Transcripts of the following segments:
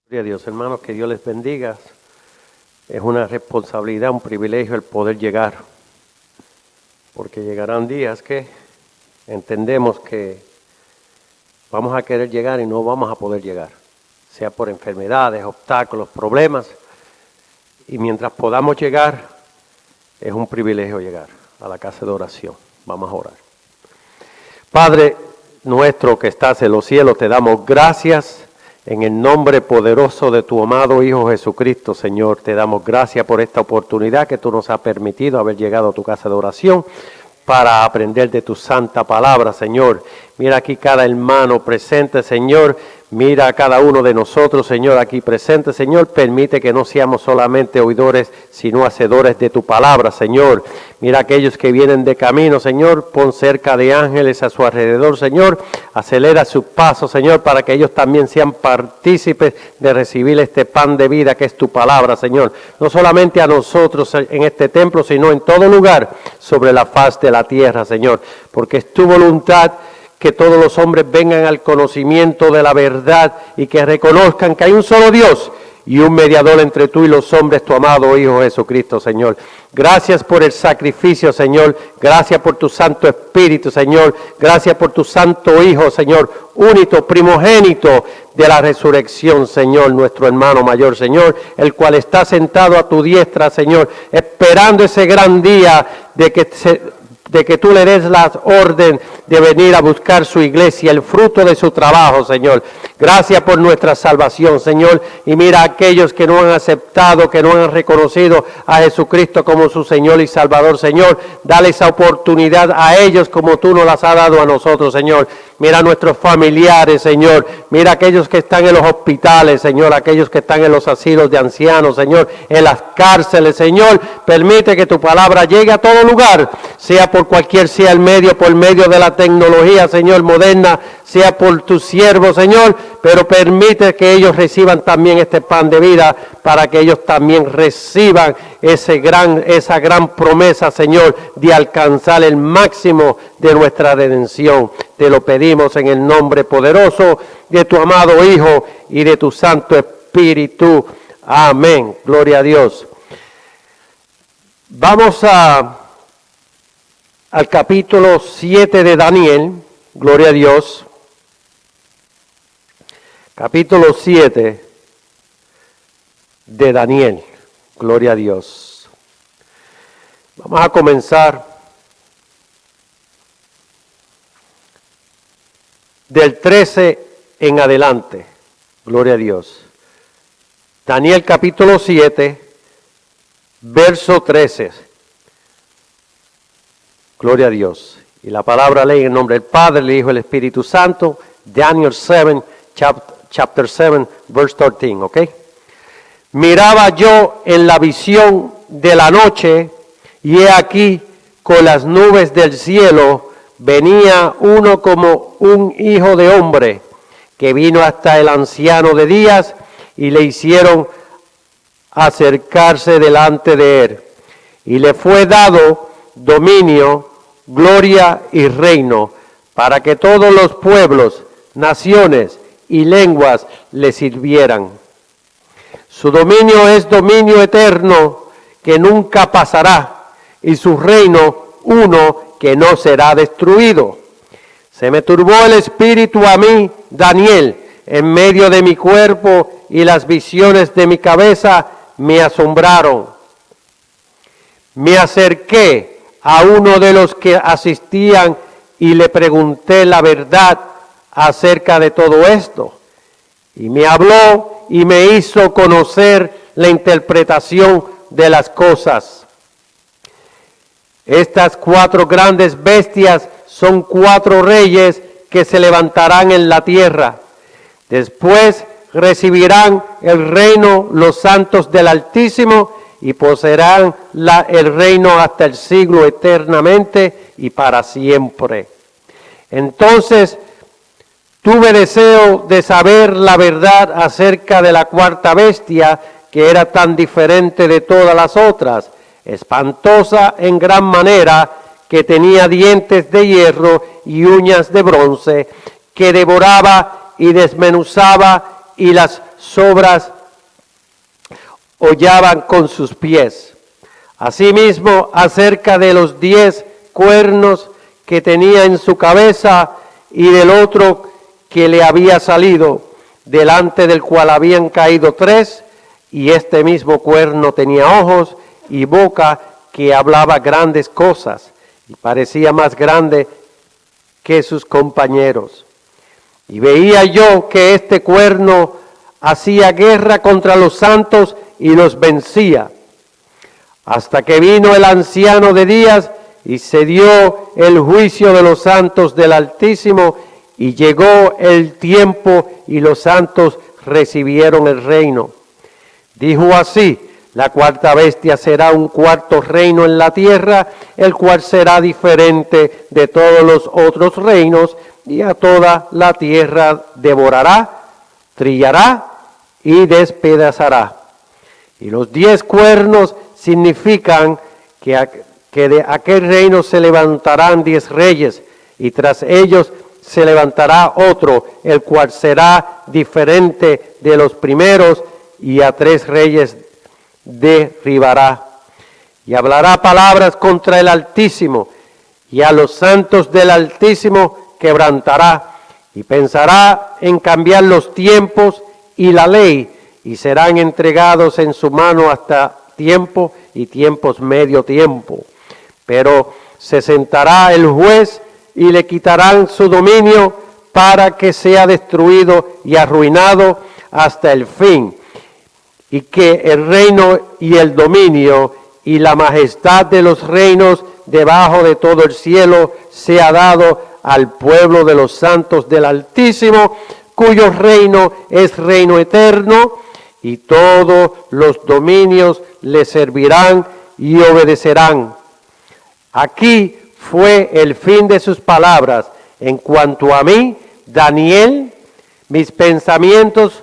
Gloria a Dios, hermanos, que Dios les bendiga. Es una responsabilidad, un privilegio el poder llegar, porque llegarán días que entendemos que vamos a querer llegar y no vamos a poder llegar, sea por enfermedades, obstáculos, problemas, y mientras podamos llegar, es un privilegio llegar a la casa de oración. Vamos a orar. Padre nuestro que estás en los cielos, te damos gracias. En el nombre poderoso de tu amado Hijo Jesucristo, Señor, te damos gracias por esta oportunidad que tú nos has permitido haber llegado a tu casa de oración para aprender de tu santa palabra, Señor. Mira aquí cada hermano presente, Señor. Mira a cada uno de nosotros, Señor, aquí presente, Señor. Permite que no seamos solamente oidores, sino hacedores de tu palabra, Señor. Mira a aquellos que vienen de camino, Señor. Pon cerca de ángeles a su alrededor, Señor. Acelera sus pasos, Señor, para que ellos también sean partícipes de recibir este pan de vida que es tu palabra, Señor. No solamente a nosotros en este templo, sino en todo lugar sobre la faz de la tierra, Señor. Porque es tu voluntad que todos los hombres vengan al conocimiento de la verdad y que reconozcan que hay un solo Dios y un mediador entre tú y los hombres, tu amado Hijo Jesucristo, Señor. Gracias por el sacrificio, Señor. Gracias por tu Santo Espíritu, Señor. Gracias por tu Santo Hijo, Señor, único, primogénito de la resurrección, Señor, nuestro hermano mayor, Señor, el cual está sentado a tu diestra, Señor, esperando ese gran día de que tú le des la orden de venir a buscar su iglesia, el fruto de su trabajo, Señor. Gracias por nuestra salvación, Señor. Y mira a aquellos que no han aceptado, que no han reconocido a Jesucristo como su Señor y Salvador, Señor. Dale esa oportunidad a ellos como tú nos las has dado a nosotros, Señor. Mira a nuestros familiares, Señor. Mira a aquellos que están en los hospitales, Señor. Aquellos que están en los asilos de ancianos, Señor. En las cárceles, Señor. Permite que tu palabra llegue a todo lugar, sea por cualquier sea el medio, por medio de la tecnología, Señor, moderna, sea por tu siervo, Señor, pero permite que ellos reciban también este pan de vida, para que ellos también reciban esa gran promesa, Señor, de alcanzar el máximo de nuestra redención. Te lo pedimos en el nombre poderoso de tu amado Hijo y de tu Santo Espíritu. Amén. Gloria a Dios. Vamos al capítulo 7 de Daniel, gloria a Dios. Capítulo 7 de Daniel, gloria a Dios. Vamos a comenzar del 13 en adelante, gloria a Dios. Daniel capítulo 7, verso 13. Gloria a Dios. Y la palabra lee en el nombre del Padre, el Hijo y el Espíritu Santo. Daniel 7, chapter 7, verse 13, ¿ok? Miraba yo en la visión de la noche, y he aquí, con las nubes del cielo, venía uno como un hijo de hombre, que vino hasta el anciano de días, y le hicieron acercarse delante de él. Y le fue dado dominio, gloria y reino, para que todos los pueblos, naciones y lenguas le sirvieran. Su dominio es dominio eterno, que nunca pasará, y su reino uno que no será destruido. Se me turbó el espíritu a mí, Daniel, en medio de mi cuerpo, y las visiones de mi cabeza me asombraron. Me acerqué a uno de los que asistían y le pregunté la verdad acerca de todo esto. Y me habló y me hizo conocer la interpretación de las cosas. Estas 4 grandes bestias son 4 reyes que se levantarán en la tierra. Después recibirán el reino los santos del Altísimo, y poseerán el reino hasta el siglo eternamente y para siempre. Entonces tuve deseo de saber la verdad acerca de la 4ª bestia, que era tan diferente de todas las otras, espantosa en gran manera, que tenía dientes de hierro y uñas de bronce, que devoraba y desmenuzaba y las sobras hollaban con sus pies. Asimismo, acerca de los 10 cuernos que tenía en su cabeza y del otro que le había salido, delante del cual habían caído 3, y este mismo cuerno tenía ojos y boca que hablaba grandes cosas, y parecía más grande que sus compañeros. Y veía yo que este cuerno hacía guerra contra los santos y los vencía, hasta que vino el anciano de días y se dio el juicio de los santos del Altísimo, y llegó el tiempo y los santos recibieron el reino. Dijo así: la cuarta bestia será un cuarto reino en la tierra, el cual será diferente de todos los otros reinos, y a toda la tierra devorará, trillará y despedazará. Y los 10 cuernos significan que de aquel reino se levantarán 10 reyes, y tras ellos se levantará otro, el cual será diferente de los primeros, y a 3 reyes derribará. Y hablará palabras contra el Altísimo, y a los santos del Altísimo quebrantará, y pensará en cambiar los tiempos y la ley, y serán entregados en su mano hasta tiempo y tiempos medio tiempo. Pero se sentará el juez y le quitarán su dominio para que sea destruido y arruinado hasta el fin, y que el reino y el dominio y la majestad de los reinos debajo de todo el cielo sea dado al pueblo de los santos del Altísimo, cuyo reino es reino eterno, y todos los dominios le servirán y obedecerán. Aquí fue el fin de sus palabras. En cuanto a mí, Daniel, mis pensamientos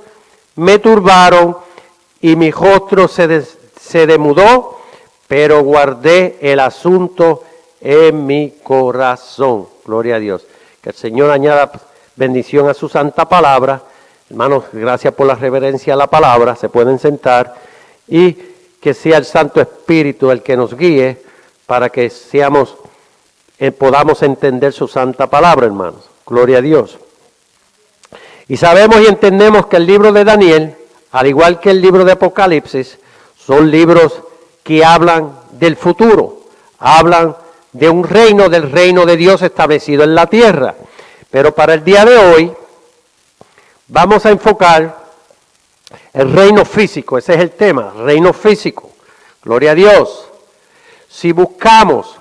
me turbaron y mi rostro se demudó, pero guardé el asunto en mi corazón. Gloria a Dios. Que el Señor añada bendición a su santa palabra. Hermanos, gracias por la reverencia a la palabra. Se pueden sentar, y que sea el Santo Espíritu el que nos guíe para que podamos entender su santa palabra, hermanos. Gloria a Dios. Y sabemos y entendemos que el libro de Daniel, al igual que el libro de Apocalipsis, son libros que hablan del futuro, hablan de un reino, del reino de Dios establecido en la tierra. Pero para el día de hoy vamos a enfocar el reino físico. Ese es el tema, reino físico. Gloria a Dios. Si buscamos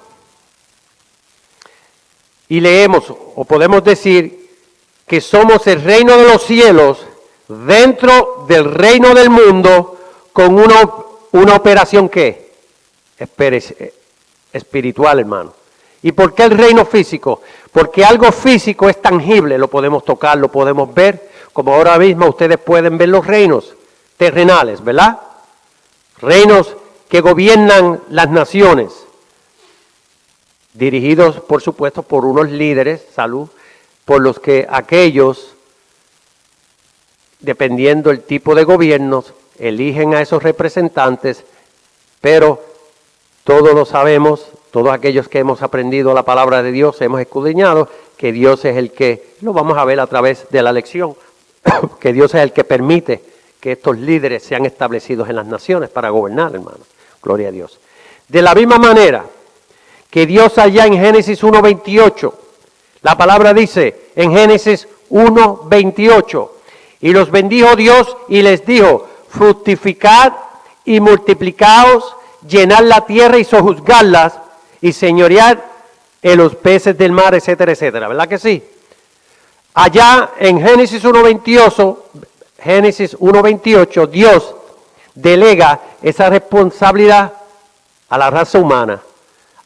y leemos, o podemos decir que somos el reino de los cielos dentro del reino del mundo, con una operación que espiritual, hermano. ¿Y por qué el reino físico? Porque algo físico es tangible, lo podemos tocar, lo podemos ver, como ahora mismo ustedes pueden ver los reinos terrenales, ¿verdad? Reinos que gobiernan las naciones, dirigidos, por supuesto, por unos líderes, por los que aquellos, dependiendo el tipo de gobiernos, eligen a esos representantes, pero todos lo sabemos, todos aquellos que hemos aprendido la palabra de Dios, hemos escudriñado que Dios es el que, lo vamos a ver a través de la lección, que Dios es el que permite que estos líderes sean establecidos en las naciones para gobernar, hermanos. Gloria a Dios. De la misma manera que Dios allá en Génesis 1:28, la palabra dice en Génesis 1:28, y los bendijo Dios y les dijo: fructificad y multiplicaos, llenad la tierra y sojuzgadlas, y señoread en los peces del mar, etcétera, etcétera. ¿Verdad que sí? Allá en Génesis 1:28, Dios delega esa responsabilidad a la raza humana.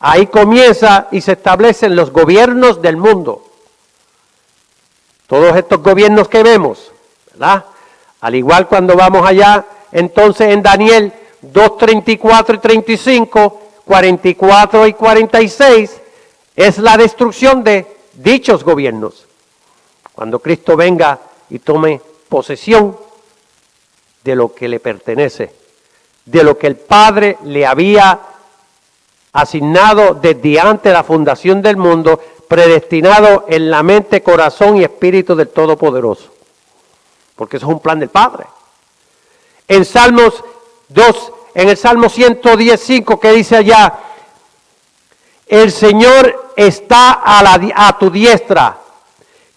Ahí comienza y se establecen los gobiernos del mundo. Todos estos gobiernos que vemos, ¿verdad? Al igual cuando vamos allá, entonces en Daniel 2:34 y 35, 44 y 46, es la destrucción de dichos gobiernos. Cuando Cristo venga y tome posesión, de lo que le pertenece, de lo que el Padre le había asignado desde antes de la fundación del mundo, predestinado en la mente, corazón y espíritu del Todopoderoso. Porque eso es un plan del Padre. En Salmos 2, en el Salmo 115, que dice allá, el Señor está a tu diestra,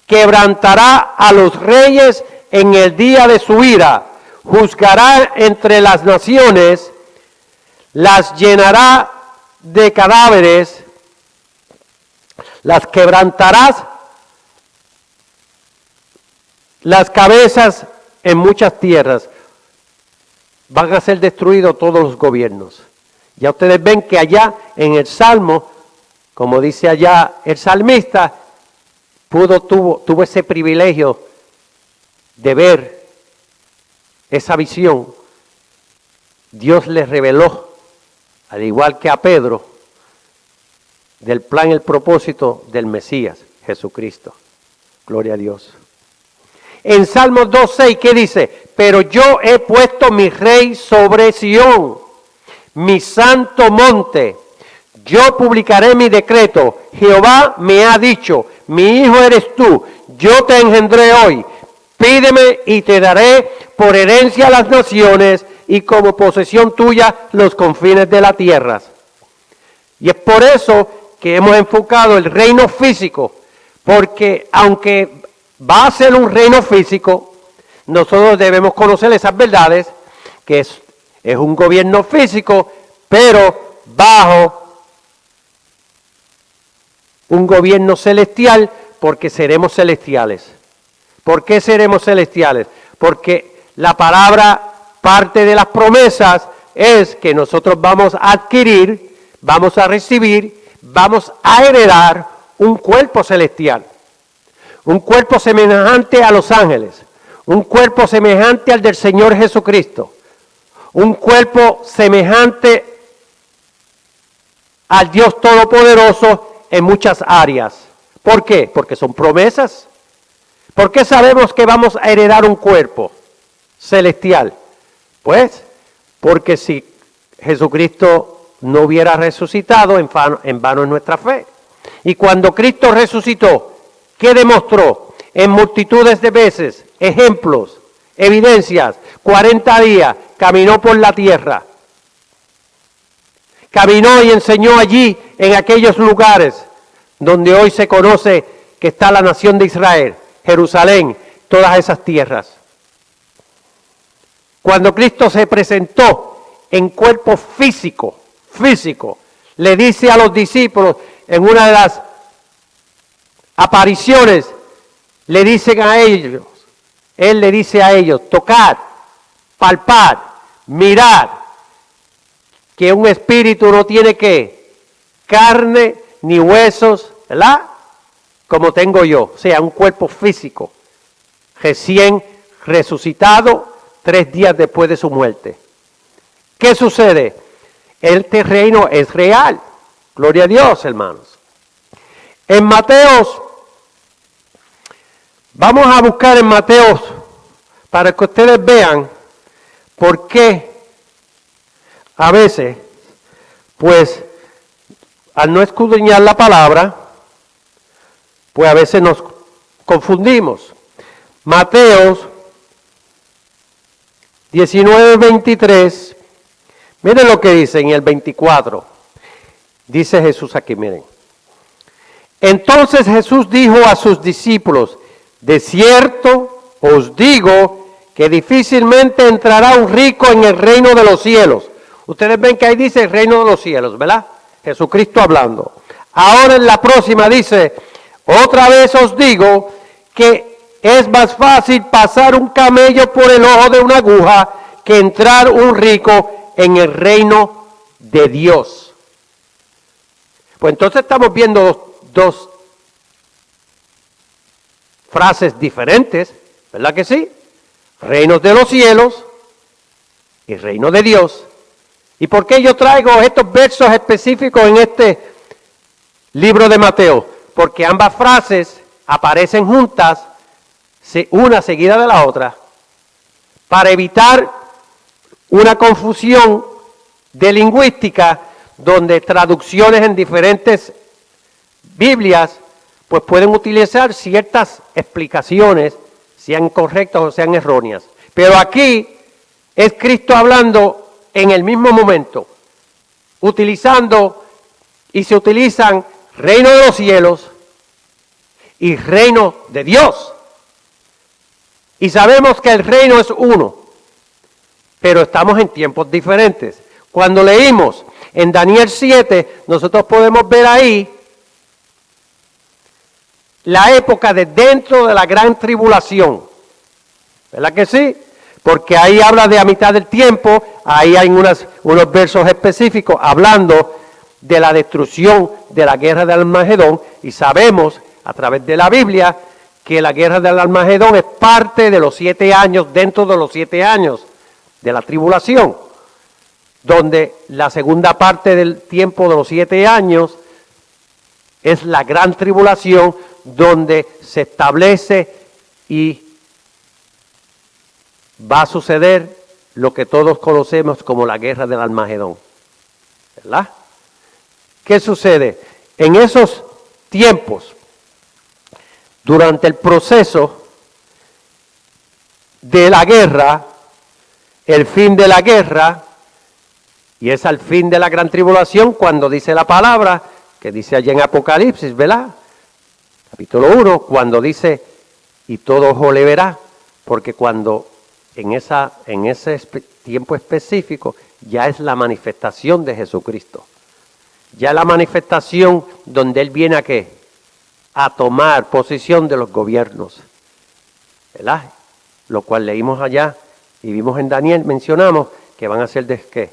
quebrantará a los reyes en el día de su ira, juzgará entre las naciones, las llenará de cadáveres, las quebrantarás las cabezas en muchas tierras. Van a ser destruidos todos los gobiernos. Ya ustedes ven que allá en el Salmo, como dice allá el salmista, tuvo ese privilegio de ver esa visión. Dios le reveló, al igual que a Pedro, del plan y el propósito del Mesías, Jesucristo. Gloria a Dios. En Salmos 2:6, ¿qué dice? Pero yo he puesto mi rey sobre Sión, mi santo monte. Yo publicaré mi decreto. Jehová me ha dicho, mi hijo eres tú, yo te engendré hoy. Pídeme y te daré por herencia a las naciones y como posesión tuya los confines de la tierra. Y es por eso que hemos enfocado el reino físico, porque aunque va a ser un reino físico, nosotros debemos conocer esas verdades, que es un gobierno físico, pero bajo un gobierno celestial, porque seremos celestiales. ¿Por qué seremos celestiales? Porque la palabra, parte de las promesas, es que nosotros vamos a adquirir, vamos a recibir, vamos a heredar un cuerpo celestial. Un cuerpo semejante a los ángeles, un cuerpo semejante al del Señor Jesucristo, un cuerpo semejante al Dios Todopoderoso en muchas áreas. ¿Por qué? Porque son promesas. ¿Por qué sabemos que vamos a heredar un cuerpo celestial? Pues, porque si Jesucristo no hubiera resucitado, en vano es nuestra fe. Y cuando Cristo resucitó, ¿qué demostró? En multitudes de veces, ejemplos, evidencias, 40 días, caminó por la tierra. Caminó y enseñó allí, en aquellos lugares donde hoy se conoce que está la nación de Israel, Jerusalén, todas esas tierras. Cuando Cristo se presentó en cuerpo físico, le dice a los discípulos en una de las apariciones, le dicen a ellos, Él le dice a ellos, tocad, palpad, mirad, que un espíritu no tiene que carne ni huesos, ¿verdad? Como tengo yo, o sea, un cuerpo físico, recién resucitado 3 días después de su muerte. ¿Qué sucede? Este reino es real. Gloria a Dios, hermanos. En Mateos, vamos a buscar en Mateos para que ustedes vean por qué a veces, pues, al no escudriñar la palabra, pues a veces nos confundimos. Mateos 19:23, miren lo que dice en el 24. Dice Jesús aquí, miren. Entonces Jesús dijo a sus discípulos, de cierto os digo que difícilmente entrará un rico en el reino de los cielos. Ustedes ven que ahí dice el reino de los cielos, ¿verdad? Jesucristo hablando. Ahora en la próxima dice, otra vez os digo que es más fácil pasar un camello por el ojo de una aguja que entrar un rico en el reino de Dios. Pues entonces estamos viendo dos frases diferentes, ¿verdad que sí? Reinos de los cielos y reino de Dios. ¿Y por qué yo traigo estos versos específicos en este libro de Mateo? Porque ambas frases aparecen juntas, una seguida de la otra, para evitar una confusión de lingüística donde traducciones en diferentes Biblias pues pueden utilizar ciertas explicaciones, sean correctas o sean erróneas. Pero aquí es Cristo hablando en el mismo momento, utilizando y se utilizan reino de los cielos y reino de Dios. Y sabemos que el reino es uno, pero estamos en tiempos diferentes. Cuando leímos en Daniel 7, nosotros podemos ver ahí la época de dentro de la gran tribulación. ¿Verdad que sí? Porque ahí habla de a mitad del tiempo, ahí hay unos versos específicos hablando de la destrucción de la guerra del Armagedón, y sabemos a través de la Biblia que la guerra del Armagedón es parte de los 7 años, dentro de los 7 años de la tribulación, donde la segunda parte del tiempo de los 7 años es la gran tribulación, donde se establece y va a suceder lo que todos conocemos como la guerra del Armagedón. ¿Verdad? ¿Qué sucede? En esos tiempos, durante el proceso de la guerra, el fin de la guerra, y es al fin de la gran tribulación cuando dice la palabra, que dice allá en Apocalipsis, ¿verdad? Capítulo 1, cuando dice, y todo ojo le verá, porque cuando en ese tiempo específico ya es la manifestación de Jesucristo. Ya la manifestación donde Él viene a ¿qué? A tomar posesión de los gobiernos. ¿Verdad? Lo cual leímos allá y vimos en Daniel, mencionamos que van a ser ¿qué?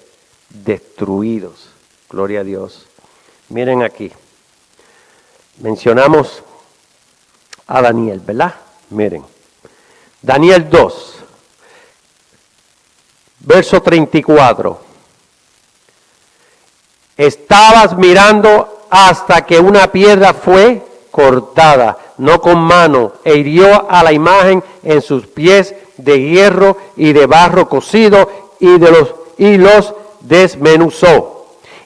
Destruidos. Gloria a Dios. Miren aquí. Mencionamos a Daniel, ¿verdad? Miren. Daniel 2. Verso 34. Estabas mirando hasta que una piedra fue cortada, no con mano, e hirió a la imagen en sus pies de hierro y de barro cocido, y los desmenuzó.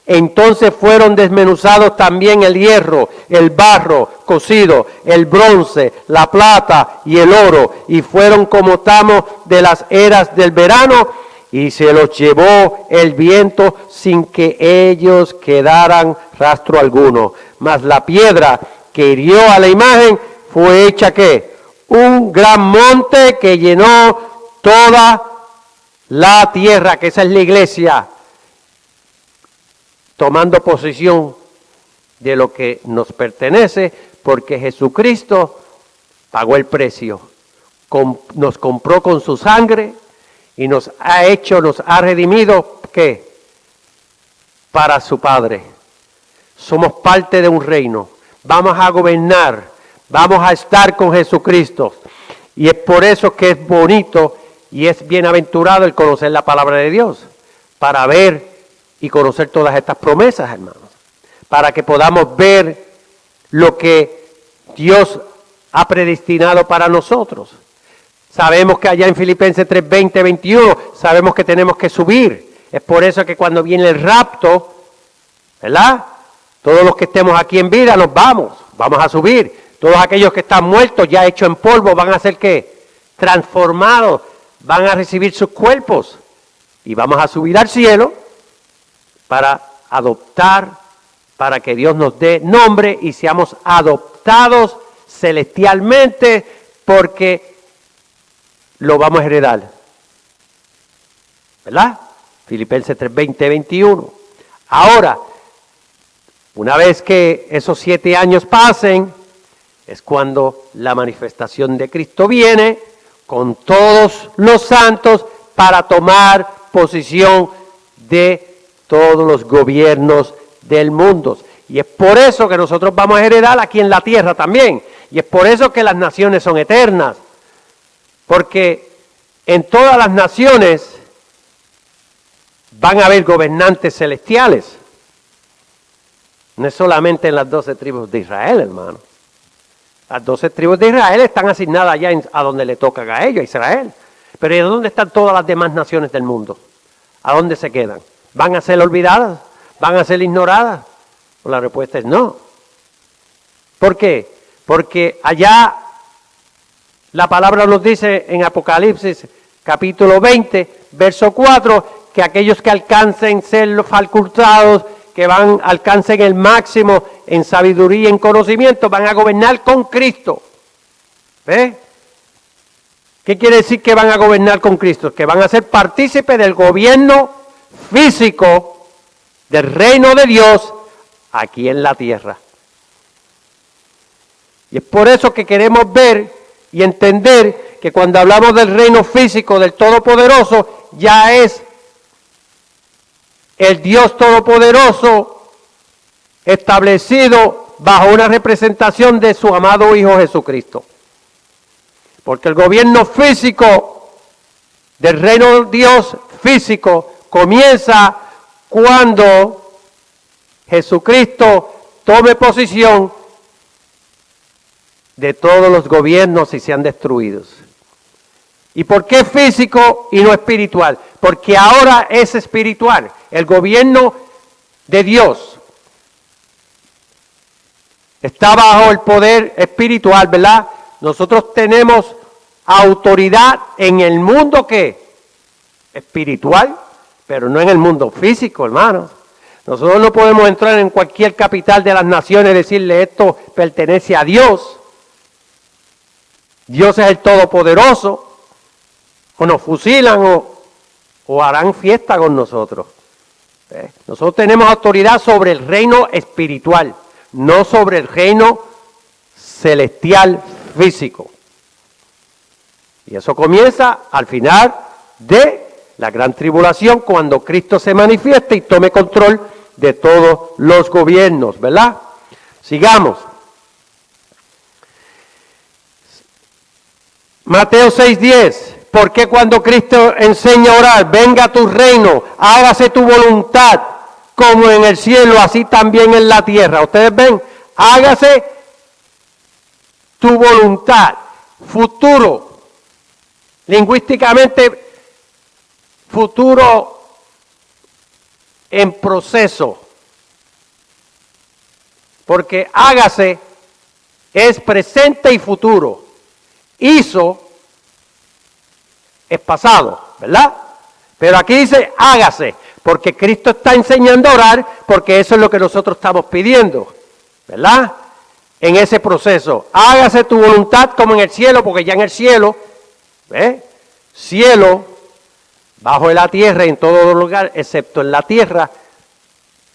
Entonces fueron desmenuzados también el hierro, el barro cocido, el bronce, la plata y el oro, y fueron como tamo de las eras del verano, y se los llevó el viento sin que ellos quedaran rastro alguno. Mas la piedra que hirió a la imagen fue hecha ¿qué? Un gran monte que llenó toda la tierra, que esa es la iglesia, tomando posesión de lo que nos pertenece, porque Jesucristo pagó el precio, nos compró con su sangre y nos ha redimido, ¿qué? Para su Padre. Somos parte de un reino, vamos a gobernar, vamos a estar con Jesucristo, y es por eso que es bonito y es bienaventurado el conocer la palabra de Dios, para ver y conocer todas estas promesas, hermanos, para que podamos ver lo que Dios ha predestinado para nosotros. Sabemos que allá en Filipenses 3, 20, 21, sabemos que tenemos que subir. Es por eso que cuando viene el rapto, ¿verdad? Todos los que estemos aquí en vida nos vamos a subir. Todos aquellos que están muertos, ya hechos en polvo, van a ser ¿qué? Transformados, van a recibir sus cuerpos y vamos a subir al cielo para adoptar, para que Dios nos dé nombre y seamos adoptados celestialmente, porque lo vamos a heredar. ¿Verdad? Filipenses 3, 20, 21. Ahora, una vez que esos 7 años pasen, es cuando la manifestación de Cristo viene con todos los santos para tomar posesión de todos los gobiernos del mundo. Y es por eso que nosotros vamos a heredar aquí en la tierra también. Y es por eso que las naciones son eternas. Porque en todas las naciones van a haber gobernantes celestiales. No es solamente en las 12 tribus de Israel, hermano. Las 12 tribus de Israel están asignadas allá a donde le tocan a ellos, a Israel. Pero ¿y dónde están todas las demás naciones del mundo? ¿a dónde se quedan? ¿Van a ser olvidadas? ¿Van a ser ignoradas? Pues la respuesta es no. ¿Por qué? Porque allá la palabra nos dice en Apocalipsis capítulo 20, verso 4, que aquellos que alcancen ser facultados, que alcancen el máximo en sabiduría y en conocimiento, van a gobernar con Cristo. ¿Ves? ¿Qué quiere decir que van a gobernar con Cristo? Que van a ser partícipes del gobierno físico del reino de Dios aquí en la tierra. Y es por eso que queremos ver y entender que cuando hablamos del reino físico del Todopoderoso, ya es el Dios Todopoderoso establecido bajo una representación de su amado Hijo Jesucristo. Porque el gobierno físico del reino de Dios físico comienza cuando Jesucristo tome posesión de todos los gobiernos y sean destruidos. ¿Y por qué físico y no espiritual? Porque ahora es espiritual. El gobierno de Dios está bajo el poder espiritual, ¿verdad? Nosotros tenemos autoridad en el mundo que espiritual, pero no en el mundo físico, hermanos. Nosotros no podemos entrar en cualquier capital de las naciones y decirle esto pertenece a Dios. Dios es el Todopoderoso. O nos fusilan o harán fiesta con nosotros. Nosotros tenemos autoridad sobre el reino espiritual, no sobre el reino celestial físico. Y eso comienza al final de la gran tribulación, cuando Cristo se manifieste y tome control de todos los gobiernos, ¿verdad? Sigamos. Mateo 6:10. ¿Por qué cuando Cristo enseña a orar, venga tu reino, hágase tu voluntad, como en el cielo, así también en la tierra? Ustedes ven, hágase tu voluntad, futuro, lingüísticamente futuro en proceso, porque hágase es presente y futuro, hizo es pasado, ¿verdad? Pero aquí dice hágase, porque Cristo está enseñando a orar, porque eso es lo que nosotros estamos pidiendo, ¿verdad? En ese proceso, hágase tu voluntad como en el cielo, porque ya en el cielo, ¿ves? Cielo, bajo de la tierra, en todo lugar, excepto en la tierra,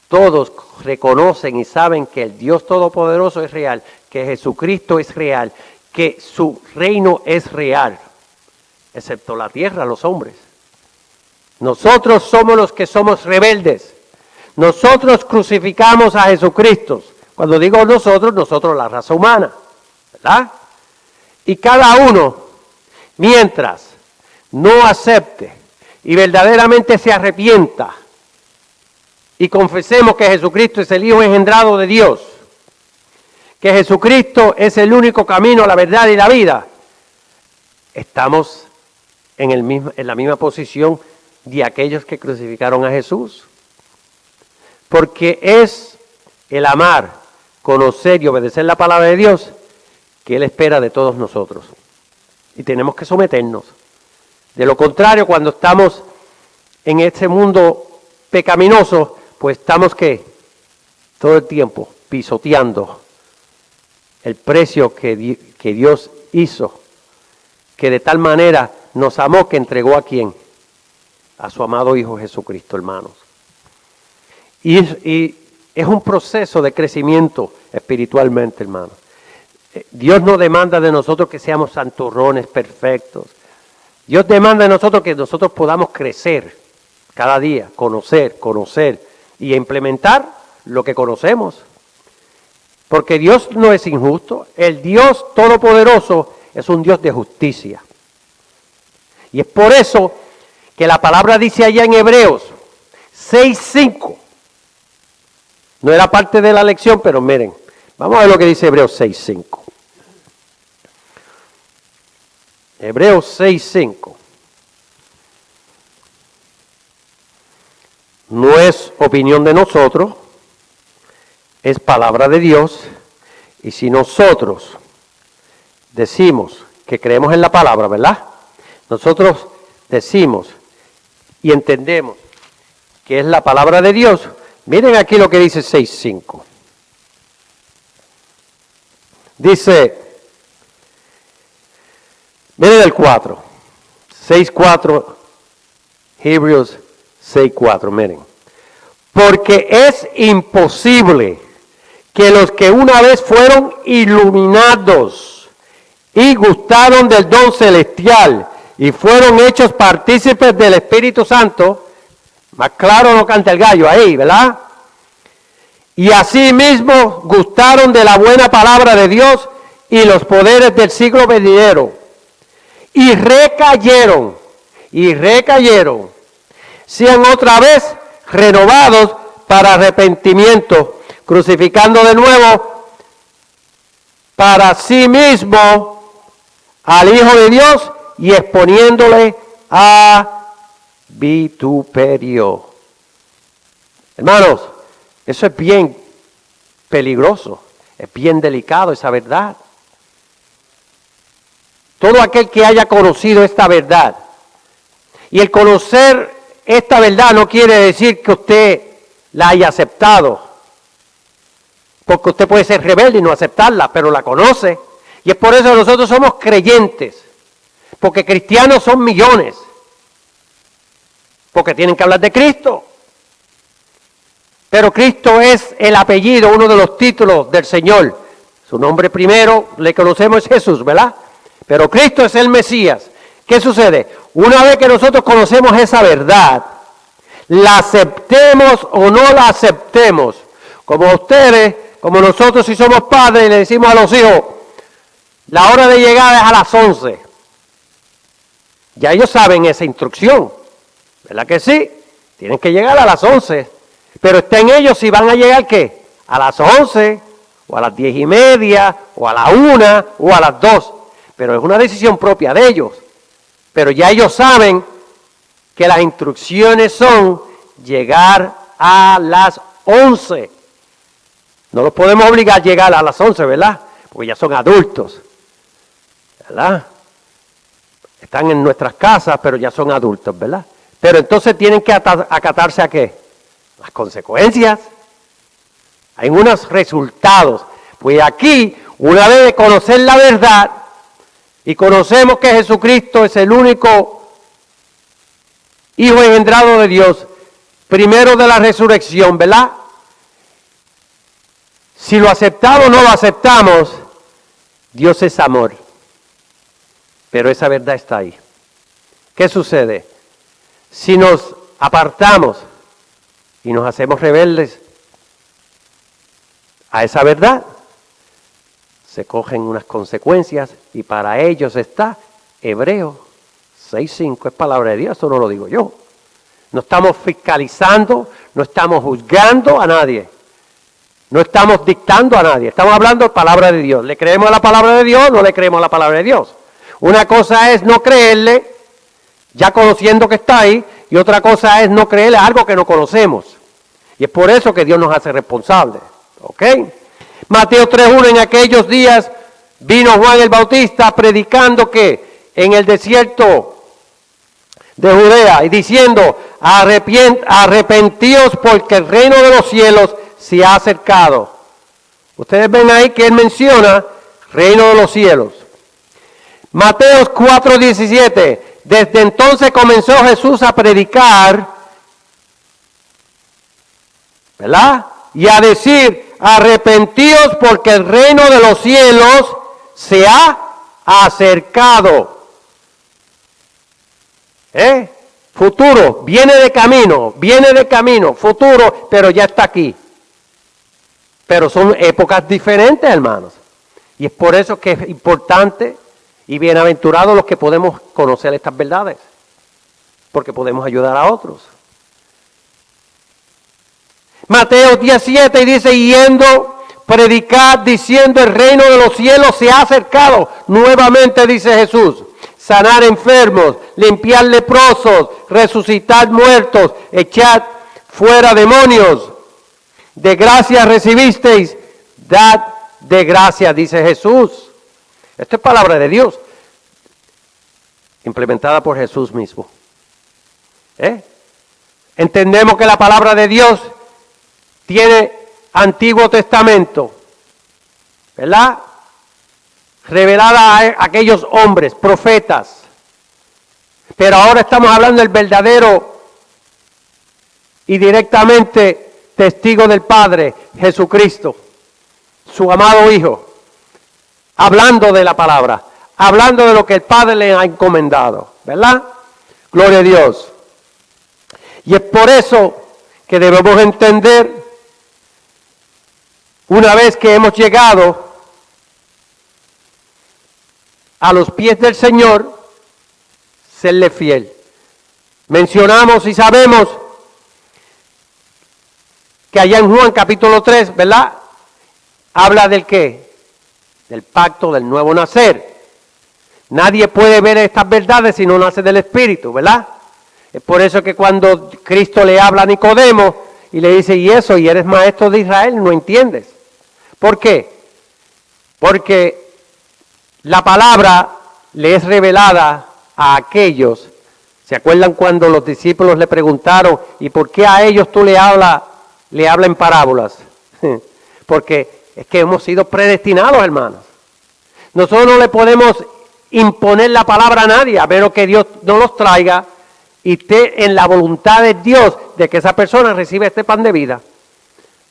todos reconocen y saben que el Dios Todopoderoso es real, que Jesucristo es real, que su reino es real. Excepto la tierra, los hombres. Nosotros somos los que somos rebeldes. Nosotros crucificamos a Jesucristo. Cuando digo nosotros la raza humana, ¿verdad? Y cada uno, mientras no acepte y verdaderamente se arrepienta y confesemos que Jesucristo es el Hijo engendrado de Dios, que Jesucristo es el único camino, la verdad y la vida, estamos en la misma posición de aquellos que crucificaron a Jesús. Porque es el amar, conocer y obedecer la palabra de Dios que Él espera de todos nosotros. Y tenemos que someternos. De lo contrario, cuando estamos en este mundo pecaminoso, pues estamos ¿qué? Todo el tiempo pisoteando el precio que Dios hizo, que de tal manera nos amó que entregó ¿a quién? A su amado Hijo Jesucristo, hermanos. Y es un proceso de crecimiento espiritualmente, hermanos. Dios no demanda de nosotros que seamos santurrones perfectos. Dios demanda de nosotros que nosotros podamos crecer cada día, conocer y implementar lo que conocemos. Porque Dios no es injusto. El Dios Todopoderoso es un Dios de justicia. Y es por eso que la palabra dice allá en Hebreos 6:5. No era parte de la lección, pero miren, vamos a ver lo que dice Hebreos 6:5. Hebreos 6:5. opinión de nosotros, es palabra de Dios, y si nosotros decimos que creemos en la palabra, ¿verdad? Nosotros decimos y entendemos que es la palabra de Dios. Miren aquí lo que dice 6.5. Dice, miren el 4, 6.4, Hebreos 6.4, miren. Porque es imposible que los que una vez fueron iluminados y gustaron del don celestial y fueron hechos partícipes del Espíritu Santo, más claro no canta el gallo ahí, ¿verdad? Y asimismo gustaron de la buena palabra de Dios y los poderes del siglo venidero. Y recayeron, sean otra vez renovados para arrepentimiento, crucificando de nuevo para sí mismo al Hijo de Dios y exponiéndole a vituperio. Hermanos, eso es bien peligroso, es bien delicado esa verdad. Todo aquel que haya conocido esta verdad, y el conocer esta verdad no quiere decir que usted la haya aceptado, porque usted puede ser rebelde y no aceptarla, pero la conoce, y es por eso que nosotros somos creyentes, porque cristianos son millones, porque tienen que hablar de Cristo. Pero Cristo es el apellido, uno de los títulos del Señor. Su nombre primero, le conocemos, es Jesús, ¿verdad? Pero Cristo es el Mesías. ¿Qué sucede? Una vez que nosotros conocemos esa verdad, la aceptemos o no la aceptemos, como ustedes, como nosotros si somos padres, le decimos a los hijos, la hora de llegar es a las 11. Ya ellos saben esa instrucción, ¿verdad que sí? Tienen que llegar a las 11. Pero está en ellos si van a llegar, ¿qué? A las 11, o a las 10:30, o a la 1, o a las 2. Pero es una decisión propia de ellos. Pero ya ellos saben que las instrucciones son llegar a las 11. No los podemos obligar a llegar a las 11, ¿verdad? Porque ya son adultos, ¿verdad? Están en nuestras casas, pero ya son adultos, ¿verdad? Pero entonces tienen que acatarse a ¿qué? Las consecuencias. Hay unos resultados. Pues aquí, una vez de conocer la verdad, y conocemos que Jesucristo es el único Hijo engendrado de Dios, primero de la resurrección, ¿verdad? Si lo aceptamos o no lo aceptamos, Dios es amor. Pero esa verdad está ahí. ¿Qué sucede? Si nos apartamos y nos hacemos rebeldes a esa verdad, se cogen unas consecuencias y para ellos está Hebreos 6.5, es palabra de Dios, eso no lo digo yo. No estamos fiscalizando, no estamos juzgando a nadie, no estamos dictando a nadie, estamos hablando de palabra de Dios. ¿Le creemos a la palabra de Dios o no le creemos a la palabra de Dios? Una cosa es no creerle, ya conociendo que está ahí, y otra cosa es no creerle a algo que no conocemos. Y es por eso que Dios nos hace responsables. ¿Ok? Mateo 3.1, en aquellos días vino Juan el Bautista predicando que en el desierto de Judea y diciendo, arrepentíos porque el reino de los cielos se ha acercado. Ustedes ven ahí que él menciona reino de los cielos. Mateo 4.17, desde entonces comenzó Jesús a predicar, ¿verdad? Y a decir, arrepentíos porque el reino de los cielos se ha acercado. Futuro, viene de camino, futuro, pero ya está aquí. Pero son épocas diferentes, hermanos. Y es por eso que es importante y bienaventurados los que podemos conocer estas verdades, porque podemos ayudar a otros. Mateo 17 y dice, yendo, predicad diciendo el reino de los cielos se ha acercado. Nuevamente dice Jesús, sanar enfermos, limpiar leprosos, resucitar muertos, echar fuera demonios. De gracia recibisteis, dad de gracia, dice Jesús. Esto es palabra de Dios, implementada por Jesús mismo. Entendemos que la palabra de Dios tiene Antiguo Testamento, ¿verdad? Revelada a aquellos hombres, profetas. Pero ahora estamos hablando del verdadero y directamente testigo del Padre, Jesucristo, su amado Hijo, hablando de la palabra, hablando de lo que el Padre le ha encomendado, ¿verdad? Gloria a Dios. Y es por eso que debemos entender, una vez que hemos llegado a los pies del Señor, serle fiel. Mencionamos y sabemos que allá en Juan capítulo 3, ¿verdad? Habla del ¿qué? Del pacto del nuevo nacer. Nadie puede ver estas verdades si no nace del Espíritu, ¿verdad? Es por eso que cuando Cristo le habla a Nicodemo y le dice, y eso, y eres maestro de Israel, no entiendes. ¿Por qué? Porque la palabra le es revelada a aquellos. ¿Se acuerdan cuando los discípulos le preguntaron, ¿y por qué a ellos tú le habla en parábolas? Porque es que hemos sido predestinados, hermanos. Nosotros no le podemos imponer la palabra a nadie, a menos que Dios no los traiga y esté en la voluntad de Dios de que esa persona reciba este pan de vida.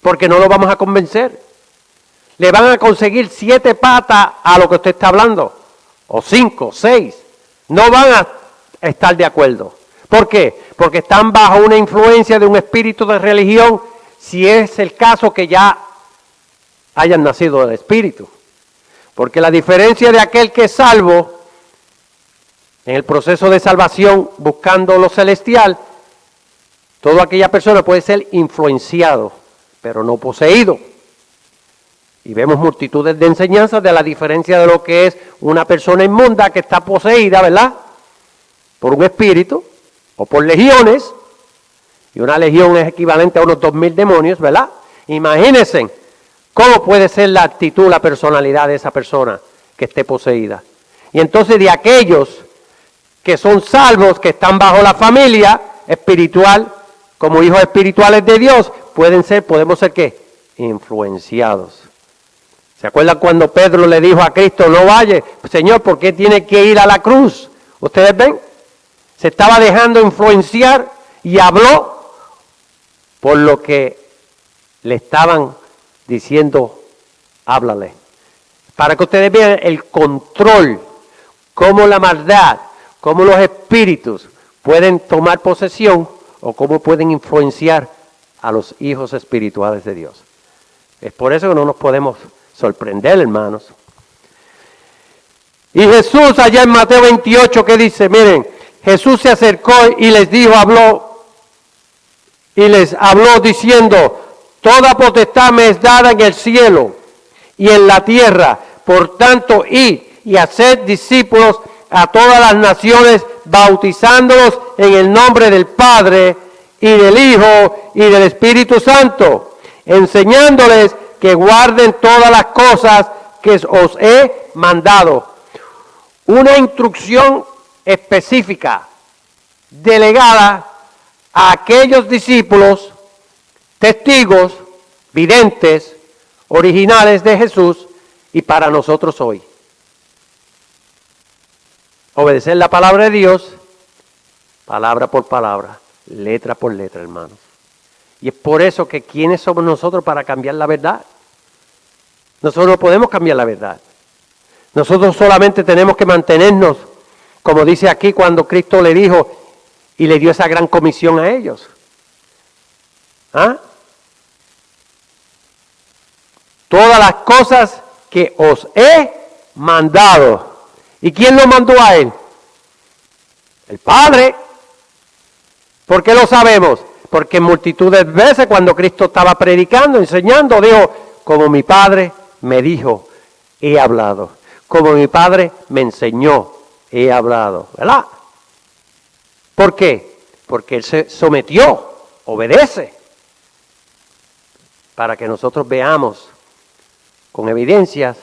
Porque no lo vamos a convencer. Le van a conseguir 7 patas a lo que usted está hablando, o 5, 6. No van a estar de acuerdo. ¿Por qué? Porque están bajo una influencia de un espíritu de religión, si es el caso que ya hayan nacido del Espíritu. Porque la diferencia de aquel que es salvo, en el proceso de salvación, buscando lo celestial, toda aquella persona puede ser influenciado, pero no poseído. Y vemos multitudes de enseñanzas de la diferencia de lo que es una persona inmunda que está poseída, ¿verdad? Por un espíritu o por legiones. Y una legión es equivalente a unos 2000 demonios, ¿verdad? Imagínense cómo puede ser la actitud, la personalidad de esa persona que esté poseída. Y entonces de aquellos que son salvos, que están bajo la familia espiritual, como hijos espirituales de Dios, podemos ser ¿qué? Influenciados. ¿Se acuerdan cuando Pedro le dijo a Cristo, no vaya, Señor, ¿por qué tiene que ir a la cruz? ¿Ustedes ven? Se estaba dejando influenciar y habló por lo que le estaban diciendo, háblale. Para que ustedes vean el control, cómo la maldad, cómo los espíritus pueden tomar posesión o cómo pueden influenciar a los hijos espirituales de Dios. Es por eso que no nos podemos sorprender, hermanos. Y Jesús allá en Mateo 28, ¿qué dice? Miren, Jesús se acercó y les habló diciendo, toda potestad me es dada en el cielo y en la tierra, por tanto, id y haced discípulos a todas las naciones, bautizándolos en el nombre del Padre y del Hijo y del Espíritu Santo, enseñándoles que guarden todas las cosas que os he mandado. Una instrucción específica, delegada a aquellos discípulos, testigos, videntes, originales de Jesús y para nosotros hoy. Obedecer la palabra de Dios, palabra por palabra, letra por letra, hermanos. Y es por eso que ¿quiénes somos nosotros para cambiar la verdad? Nosotros no podemos cambiar la verdad. Nosotros solamente tenemos que mantenernos, como dice aquí cuando Cristo le dijo y le dio esa gran comisión a ellos. ¿Ah? Todas las cosas que os he mandado. ¿Y quién lo mandó a él? El Padre. ¿Por qué lo sabemos? Porque multitud de veces cuando Cristo estaba predicando, enseñando, dijo, como mi Padre me dijo, he hablado. Como mi Padre me enseñó, he hablado. ¿Verdad? ¿Por qué? Porque Él se sometió obedece para que nosotros veamos con evidencias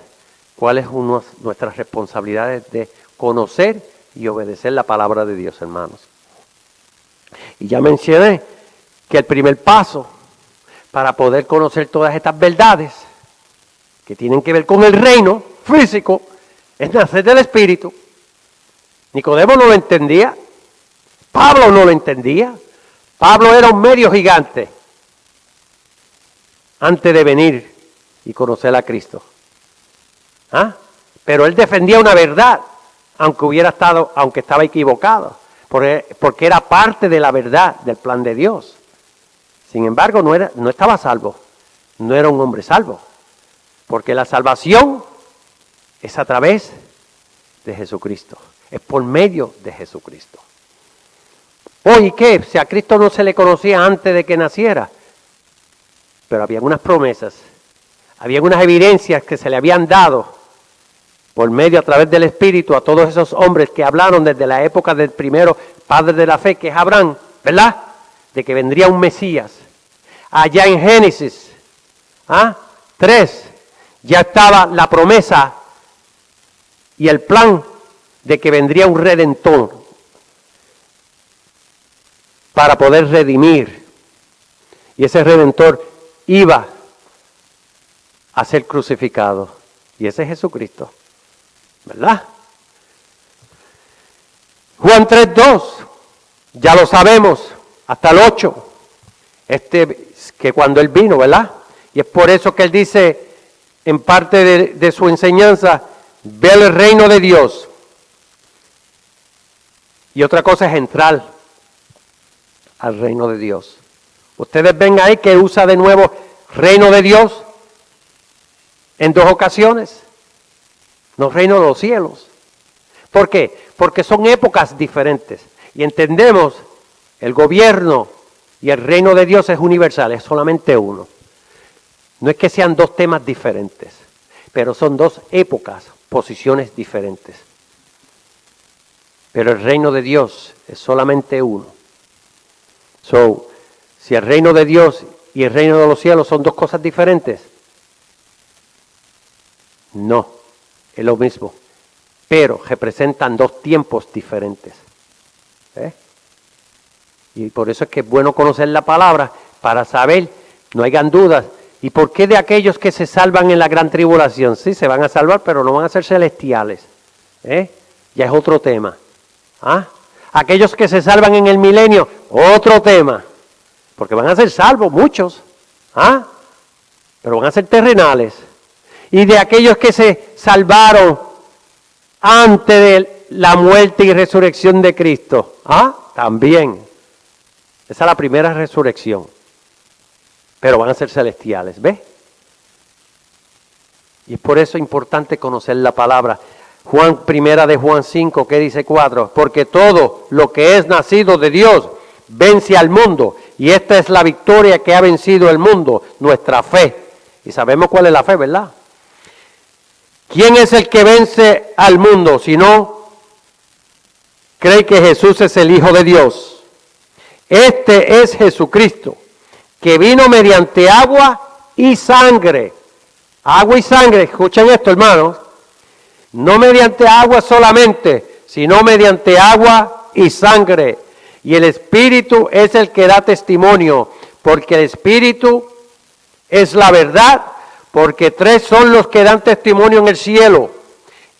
cuáles son nuestras responsabilidades de conocer y obedecer la palabra de Dios, hermanos. Y ya mencioné que el primer paso para poder conocer todas estas verdades que tienen que ver con el reino físico es nacer del Espíritu. Nicodemo no lo entendía, Pablo no lo entendía. Pablo era un medio gigante antes de venir y conocer a Cristo. Pero él defendía una verdad, aunque estaba equivocado, porque era parte de la verdad del plan de Dios. Sin embargo, no estaba salvo, no era un hombre salvo, porque la salvación es a través de Jesucristo, es por medio de Jesucristo. Oye, ¿qué? Si a Cristo no se le conocía antes de que naciera, pero había unas promesas, había unas evidencias que se le habían dado por medio, a través del Espíritu, a todos esos hombres que hablaron desde la época del primero padre de la fe, que es Abraham, ¿verdad? De que vendría un Mesías. Allá en Génesis 3 ya estaba la promesa y el plan de que vendría un redentor para poder redimir. Y ese redentor iba a ser crucificado. Y ese es Jesucristo, ¿verdad? Juan 3:2, ya lo sabemos, hasta el 8, que cuando él vino, ¿verdad? Y es por eso que él dice, en parte de su enseñanza, ve el reino de Dios. Y otra cosa es entrar al reino de Dios. Ustedes ven ahí que usa de nuevo reino de Dios en 2 ocasiones, no reino de los cielos. ¿Por qué? Porque son épocas diferentes y entendemos el gobierno y el reino de Dios es universal, es solamente uno. No es que sean 2 temas diferentes, pero son 2 épocas, posiciones diferentes. Pero el reino de Dios es solamente uno. Si el reino de Dios y el reino de los cielos son 2 cosas diferentes, no, es lo mismo, pero representan 2 tiempos diferentes. Y por eso es que es bueno conocer la palabra para saber, no hayan dudas. ¿Y por qué de aquellos que se salvan en la gran tribulación? Sí, se van a salvar, pero no van a ser celestiales. Ya es otro tema. Aquellos que se salvan en el milenio, otro tema. Porque van a ser salvos muchos. Pero van a ser terrenales. Y de aquellos que se salvaron antes de la muerte y resurrección de Cristo. También. Esa es la primera resurrección. Pero van a ser celestiales, ¿ves? Y es por eso importante conocer la palabra. Primera de Juan 5, ¿qué dice 4? Porque todo lo que es nacido de Dios vence al mundo. Y esta es la victoria que ha vencido el mundo, nuestra fe. Y sabemos cuál es la fe, ¿verdad? ¿Quién es el que vence al mundo? Si no cree que Jesús es el Hijo de Dios. Este es Jesucristo, que vino mediante agua y sangre. Agua y sangre, escuchen esto, hermanos. No mediante agua solamente, sino mediante agua y sangre. Y el Espíritu es el que da testimonio, porque el Espíritu es la verdad, porque 3 son los que dan testimonio en el cielo: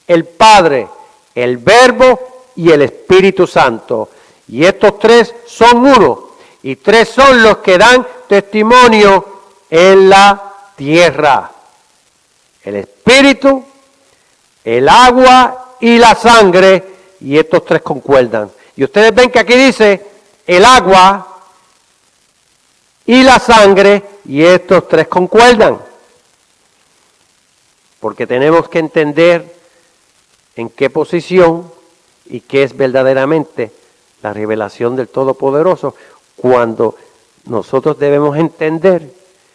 el Padre, el Verbo y el Espíritu Santo. Y estos 3 son uno, y 3 son los que dan testimonio en la tierra: el Espíritu, el agua y la sangre, y estos 3 concuerdan. Y ustedes ven que aquí dice el agua y la sangre, y estos 3 concuerdan. Porque tenemos que entender en qué posición y qué es verdaderamente la revelación del Todopoderoso, cuando nosotros debemos entender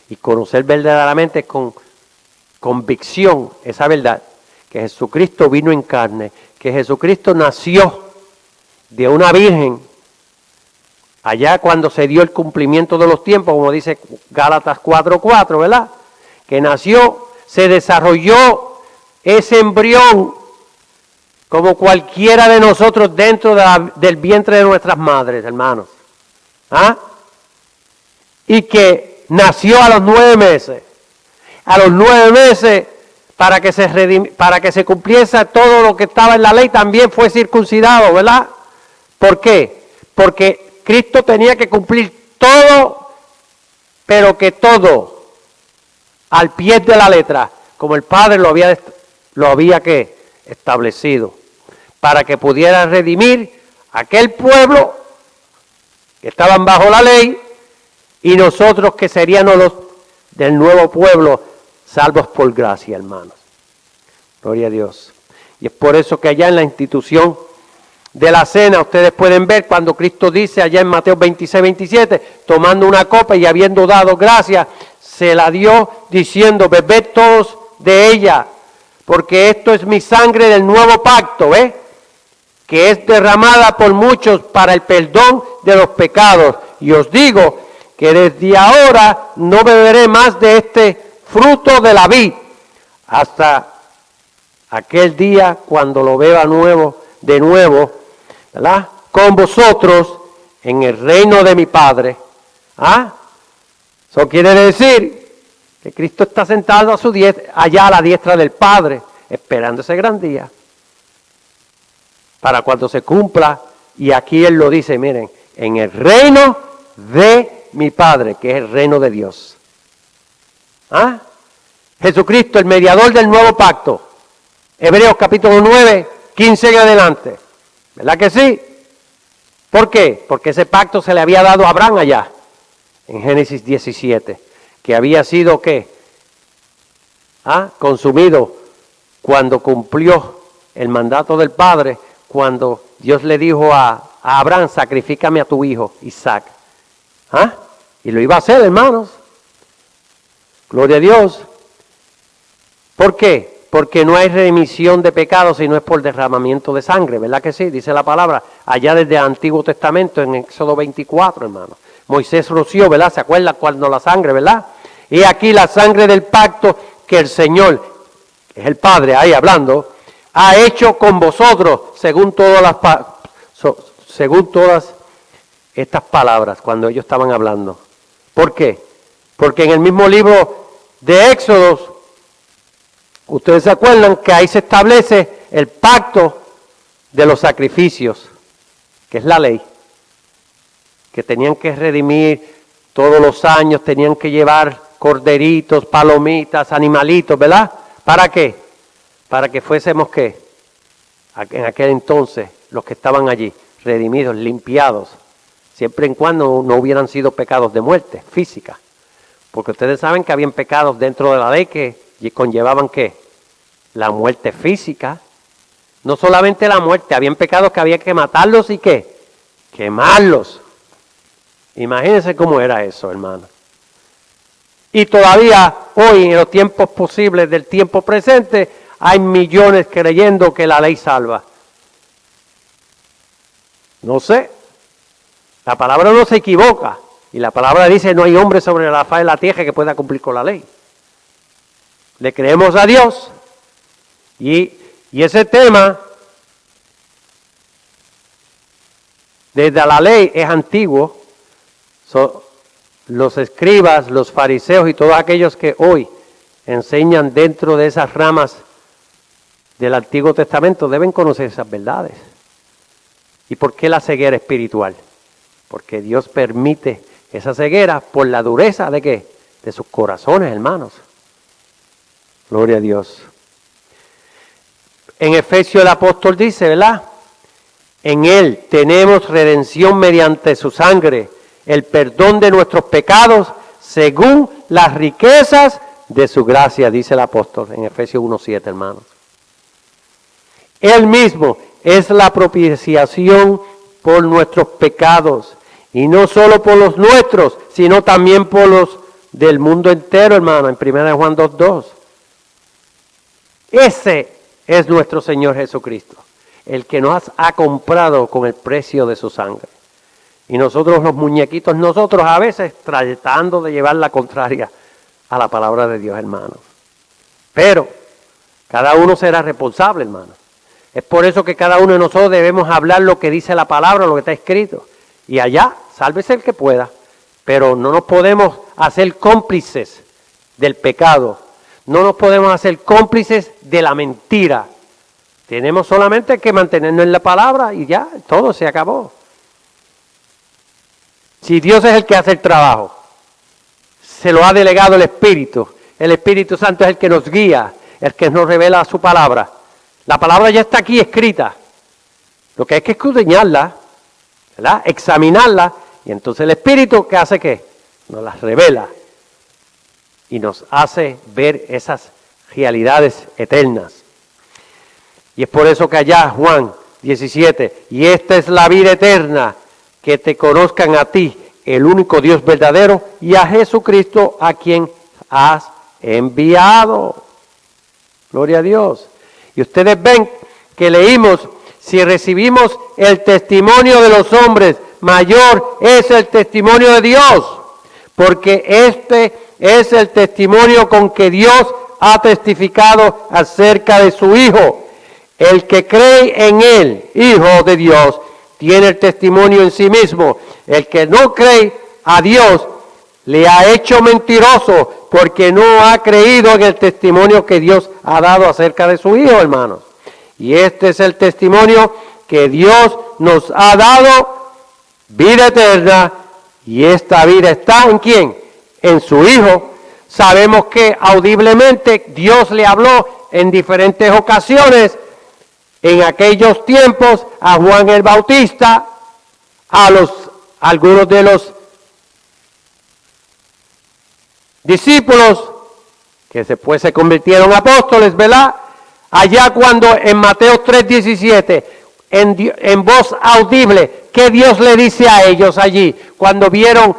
y conocer verdaderamente con convicción esa verdad, que Jesucristo vino en carne, que Jesucristo nació de una virgen allá cuando se dio el cumplimiento de los tiempos, como dice Gálatas 4:4, ¿verdad? Que nació, se desarrolló ese embrión como cualquiera de nosotros dentro del vientre de nuestras madres, hermanos. ¿Ah? Y que nació a los 9 meses. A los 9 meses, para que se cumpliese todo lo que estaba en la ley, también fue circuncidado, ¿verdad? ¿Por qué? Porque Cristo tenía que cumplir todo, pero que todo, al pie de la letra, como el Padre lo había establecido, para que pudiera redimir aquel pueblo que estaban bajo la ley y nosotros que seríamos los del nuevo pueblo, salvos por gracia, hermanos. Gloria a Dios. Y es por eso que allá en la institución de la cena, ustedes pueden ver cuando Cristo dice allá en Mateo 26:27, tomando una copa y habiendo dado gracias, se la dio diciendo, bebed todos de ella, porque esto es mi sangre del nuevo pacto, que es derramada por muchos para el perdón de los pecados. Y os digo que desde ahora no beberé más de este fruto de la vid, hasta aquel día cuando lo beba de nuevo, ¿verdad? Con vosotros en el reino de mi Padre. Eso quiere decir que Cristo está sentado a su allá a la diestra del Padre, esperando ese gran día, para cuando se cumpla, y aquí Él lo dice, miren, en el reino de mi Padre, que es el reino de Dios. Jesucristo, el mediador del nuevo pacto. Hebreos capítulo 9, 15 en adelante. ¿Verdad que sí? ¿Por qué? Porque ese pacto se le había dado a Abraham allá, en Génesis 17, que había sido, ¿qué? Consumido cuando cumplió el mandato del Padre, cuando Dios le dijo a Abraham, sacrifícame a tu hijo, Isaac. Y lo iba a hacer, hermanos. Gloria a Dios. ¿Por qué? Porque no hay remisión de pecados si no es por derramamiento de sangre, ¿verdad que sí? Dice la palabra, allá desde el Antiguo Testamento, en Éxodo 24, hermanos. Moisés roció, ¿verdad? ¿Se acuerdan cuando la sangre, verdad? Y aquí la sangre del pacto que el Señor, que es el Padre ahí hablando, ha hecho con vosotros, según todas estas palabras, cuando ellos estaban hablando. ¿Por qué? Porque en el mismo libro de Éxodos, ustedes se acuerdan que ahí se establece el pacto de los sacrificios, que es la ley, que tenían que redimir todos los años, tenían que llevar corderitos, palomitas, animalitos, ¿verdad? ¿Para qué? Para que fuésemos, ¿qué? En aquel entonces, los que estaban allí, redimidos, limpiados, siempre y cuando no hubieran sido pecados de muerte física. Porque ustedes saben que habían pecados dentro de la ley que conllevaban, ¿qué? La muerte física. No solamente la muerte, habían pecados que había que matarlos y ¿qué? Quemarlos. Imagínense cómo era eso, hermano. Y todavía hoy, en los tiempos posibles del tiempo presente, hay millones creyendo que la ley salva. No sé. La palabra no se equivoca. Y la palabra dice, no hay hombre sobre la faz de la tierra que pueda cumplir con la ley. Le creemos a Dios. Y ese tema, desde la ley, es antiguo. Los escribas, los fariseos y todos aquellos que hoy enseñan dentro de esas ramas del Antiguo Testamento deben conocer esas verdades. ¿Y por qué la ceguera espiritual? Porque Dios permite esa ceguera por la dureza de ¿qué? De sus corazones, hermanos. Gloria a Dios. En Efesios el apóstol dice, ¿verdad? En Él tenemos redención mediante su sangre, el perdón de nuestros pecados, según las riquezas de su gracia, dice el apóstol en Efesios 1:7, hermanos. Él mismo es la propiciación por nuestros pecados, y no solo por los nuestros, sino también por los del mundo entero, hermano, en 1 Juan 2:2. Ese es nuestro Señor Jesucristo, el que nos ha comprado con el precio de su sangre. Y nosotros los muñequitos, nosotros a veces tratando de llevar la contraria a la palabra de Dios, hermanos. Pero cada uno será responsable, hermanos. Es por eso que cada uno de nosotros debemos hablar lo que dice la palabra, lo que está escrito. Y allá, sálvese el que pueda. Pero no nos podemos hacer cómplices del pecado. No nos podemos hacer cómplices de la mentira. Tenemos solamente que mantenernos en la palabra y ya, todo se acabó. Si Dios es el que hace el trabajo, se lo ha delegado el Espíritu Santo es el que nos guía, el que nos revela su palabra. La palabra ya está aquí escrita. Lo que hay que escudriñarla, ¿verdad? Examinarla, y entonces el Espíritu, ¿qué hace qué? Nos las revela y nos hace ver esas realidades eternas. Y es por eso que allá Juan 17, y esta es la vida eterna, que te conozcan a ti, el único Dios verdadero, y a Jesucristo a quien has enviado. Gloria a Dios. Y ustedes ven que leímos, si recibimos el testimonio de los hombres, mayor es el testimonio de Dios, porque este es el testimonio con que Dios ha testificado acerca de su Hijo. El que cree en Él, Hijo de Dios, tiene el testimonio en sí mismo. El que no cree a Dios le ha hecho mentiroso, porque no ha creído en el testimonio que Dios ha dado acerca de su Hijo, hermanos. Y este es el testimonio que Dios nos ha dado, vida eterna, y esta vida está ¿en quién? En su Hijo. Sabemos que audiblemente Dios le habló en diferentes ocasiones, en aquellos tiempos, a Juan el Bautista, algunos de los discípulos que después se convirtieron en apóstoles, ¿verdad? Allá cuando en Mateo 3:17, en voz audible, ¿qué Dios le dice a ellos allí? Cuando vieron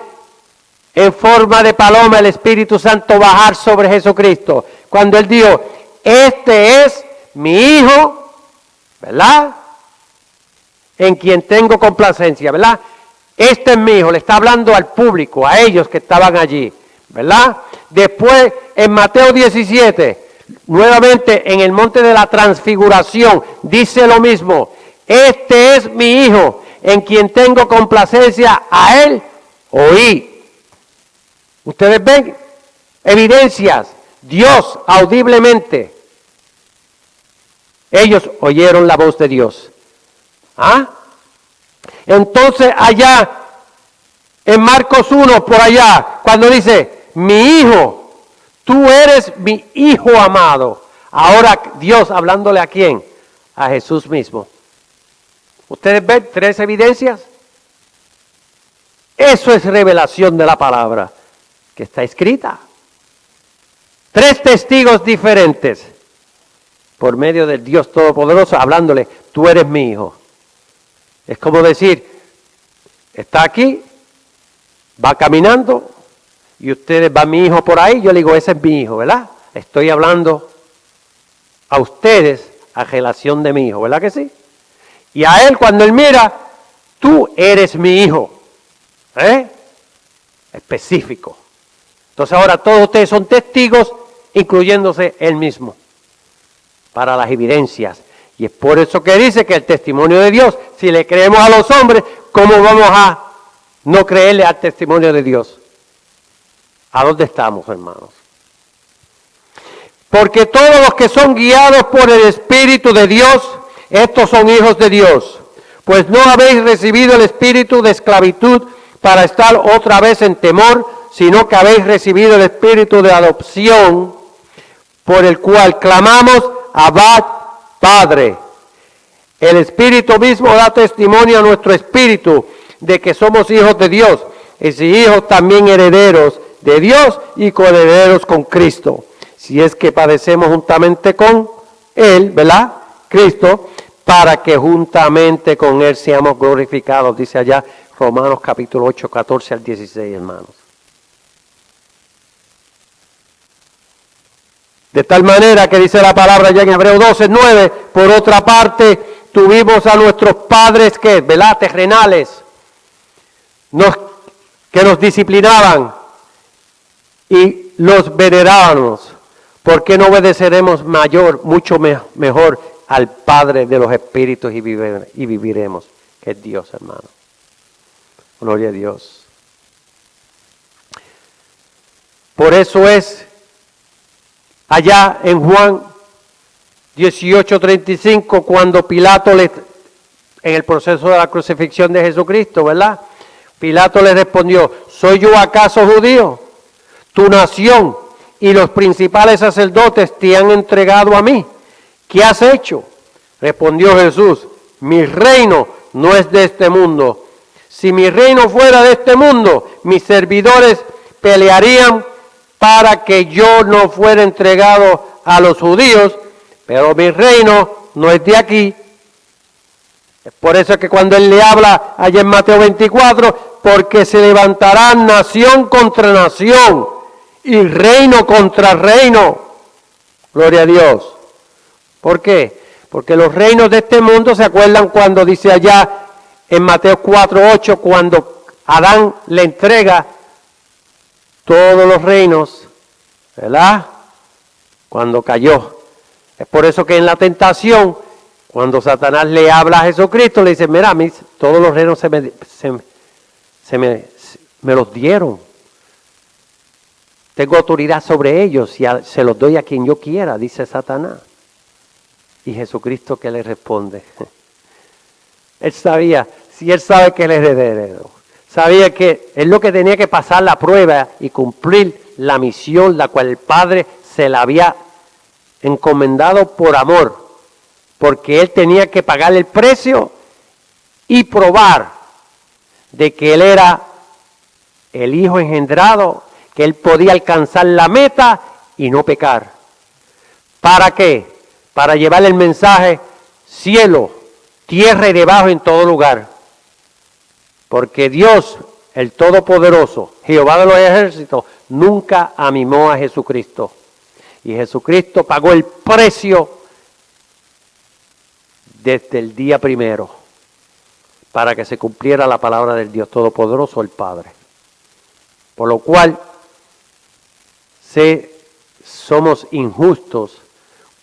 en forma de paloma el Espíritu Santo bajar sobre Jesucristo. Cuando Él dijo, este es mi Hijo, ¿verdad? En quien tengo complacencia, ¿verdad? Este es mi Hijo, le está hablando al público, a ellos que estaban allí, ¿verdad? Después, en Mateo 17, nuevamente en el monte de la transfiguración, dice lo mismo. Este es mi Hijo, en quien tengo complacencia, a Él oí. Ustedes ven evidencias, Dios audiblemente. Ellos oyeron la voz de Dios. ¿Ah? Entonces allá, en Marcos 1, por allá, cuando dice, mi Hijo, tú eres mi Hijo amado. Ahora Dios hablándole a quién? A Jesús mismo. ¿Ustedes ven 3 evidencias? Eso es revelación de la palabra que está escrita. 3 testigos diferentes por medio del Dios Todopoderoso hablándole, tú eres mi Hijo. Es como decir, está aquí, va caminando y ustedes va mi Hijo por ahí, yo le digo, ese es mi Hijo, ¿verdad? Estoy hablando a ustedes a relación de mi Hijo, ¿verdad que sí? Y a Él cuando Él mira, tú eres mi Hijo. Específico. Entonces ahora todos ustedes son testigos, incluyéndose Él mismo, para las evidencias. Y es por eso que dice que el testimonio de Dios, si le creemos a los hombres, ¿cómo vamos a no creerle al testimonio de Dios? ¿A dónde estamos, hermanos? Porque todos los que son guiados por el Espíritu de Dios, estos son hijos de Dios. Pues no habéis recibido el espíritu de esclavitud para estar otra vez en temor, sino que habéis recibido el espíritu de adopción, por el cual clamamos, Abba, Padre. El Espíritu mismo da testimonio a nuestro espíritu de que somos hijos de Dios, y si hijos también herederos de Dios y coherederos con Cristo. Si es que padecemos juntamente con Él, ¿verdad? Cristo, para que juntamente con Él seamos glorificados, dice allá Romanos capítulo 8, 14 al 16, hermanos. De tal manera que dice la palabra ya en Hebreos 12, 9, por otra parte, tuvimos a nuestros padres que, ¿verdad? Terrenales, que nos disciplinaban y los venerábamos, ¿por qué no obedeceremos mucho mejor al Padre de los Espíritus y viviremos? Que es Dios, hermano. Gloria a Dios. Por eso es allá en Juan 18:35, cuando Pilato en el proceso de la crucifixión de Jesucristo, ¿verdad? Pilato le respondió, ¿soy yo acaso judío? Tu nación y los principales sacerdotes te han entregado a mí. ¿Qué has hecho? Respondió Jesús, mi reino no es de este mundo. Si mi reino fuera de este mundo, mis servidores pelearían para que yo no fuera entregado a los judíos, pero mi reino no es de aquí. Es por eso que cuando él le habla allá en Mateo 24, porque se levantará nación contra nación y reino contra reino. Gloria a Dios. ¿Por qué? Porque los reinos de este mundo, ¿se acuerdan cuando dice allá en Mateo 4:8, cuando Adán le entrega todos los reinos, ¿verdad? Cuando cayó. Es por eso que en la tentación, cuando Satanás le habla a Jesucristo, le dice, mira, todos los reinos me los dieron. Tengo autoridad sobre ellos y se los doy a quien yo quiera, dice Satanás. Y Jesucristo, ¿qué le responde? Él sabía, si él sabe que él es heredero, sabía que él lo que tenía que pasar la prueba y cumplir la misión, la cual el Padre se la había encomendado por amor, porque él tenía que pagar el precio y probar de que él era el Hijo engendrado, que él podía alcanzar la meta y no pecar. ¿Para qué? Para llevar el mensaje cielo, tierra y debajo en todo lugar. Porque Dios, el Todopoderoso, Jehová de los ejércitos, nunca amimó a Jesucristo. Y Jesucristo pagó el precio desde el día primero para que se cumpliera la palabra del Dios Todopoderoso, el Padre. Por lo cual, somos injustos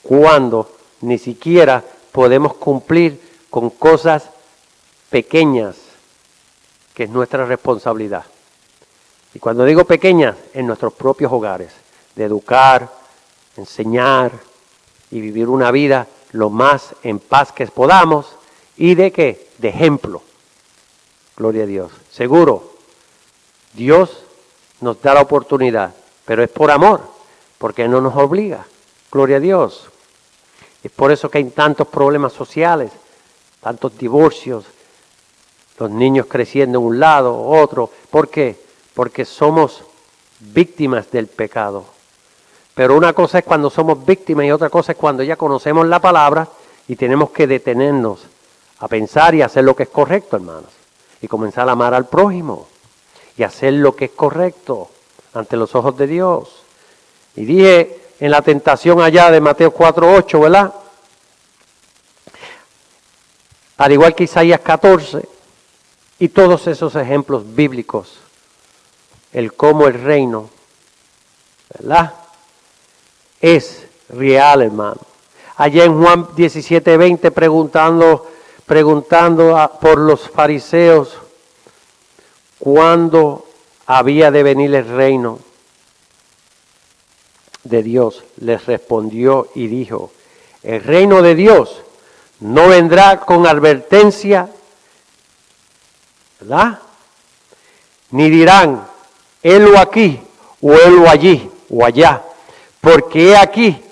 cuando ni siquiera podemos cumplir con cosas pequeñas, que es nuestra responsabilidad. Y cuando digo pequeñas, en nuestros propios hogares, de educar, enseñar y vivir una vida lo más en paz que podamos, y de qué, de ejemplo. Gloria a Dios. Seguro, Dios nos da la oportunidad, pero es por amor, porque no nos obliga. Gloria a Dios. Es por eso que hay tantos problemas sociales, tantos divorcios, los niños creciendo en un lado, otro. ¿Por qué? Porque somos víctimas del pecado. Pero una cosa es cuando somos víctimas y otra cosa es cuando ya conocemos la palabra y tenemos que detenernos a pensar y hacer lo que es correcto, hermanos. Y comenzar a amar al prójimo y hacer lo que es correcto ante los ojos de Dios. Y dije en la tentación allá de Mateo 4:8, ¿verdad? Al igual que Isaías 14 y todos esos ejemplos bíblicos, el cómo el reino, ¿verdad?, es real, hermano. Allá en Juan 17:20 preguntando por los fariseos cuándo había de venir el reino de Dios, les respondió y dijo, el reino de Dios no vendrá con advertencia, ¿verdad? Ni dirán, helo aquí o helo allí o allá, porque he aquí,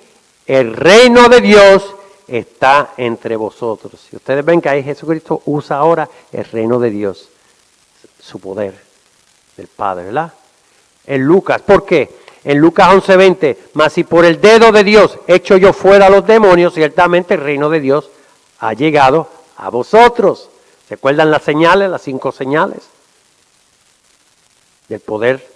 el reino de Dios está entre vosotros. Y ustedes ven que ahí Jesucristo usa ahora el reino de Dios, su poder del Padre, ¿verdad? En Lucas, ¿por qué? En Lucas 11:20, mas si por el dedo de Dios echo yo fuera a los demonios, ciertamente el reino de Dios ha llegado a vosotros. ¿Se acuerdan las señales, las 5 señales del poder,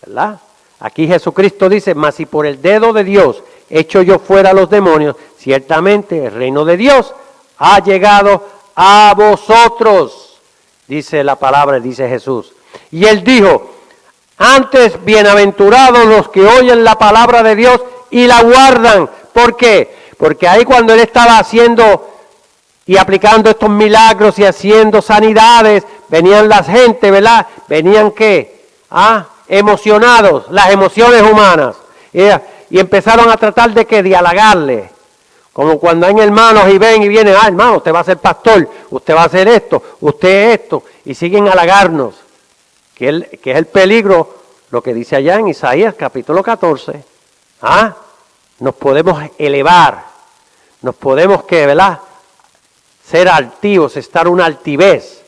verdad? Aquí Jesucristo dice, mas si por el dedo de Dios echo yo fuera a los demonios, ciertamente el reino de Dios ha llegado a vosotros. dice la palabra, dice Jesús. Y él dijo, antes bienaventurados los que oyen la palabra de Dios y la guardan. ¿Por qué? Porque ahí cuando él estaba haciendo y aplicando estos milagros y haciendo sanidades, venían las gente, ¿verdad? Venían ¿qué? Emocionados, las emociones humanas. Y empezaron a tratar de que halagarle. Como cuando hay hermanos y ven y vienen, hermano, usted va a ser pastor, usted va a hacer esto, usted esto, y siguen halagarnos. Que es el peligro, lo que dice allá en Isaías capítulo 14. Nos podemos elevar, nos podemos, ¿verdad?, ser altivos, estar una altivez.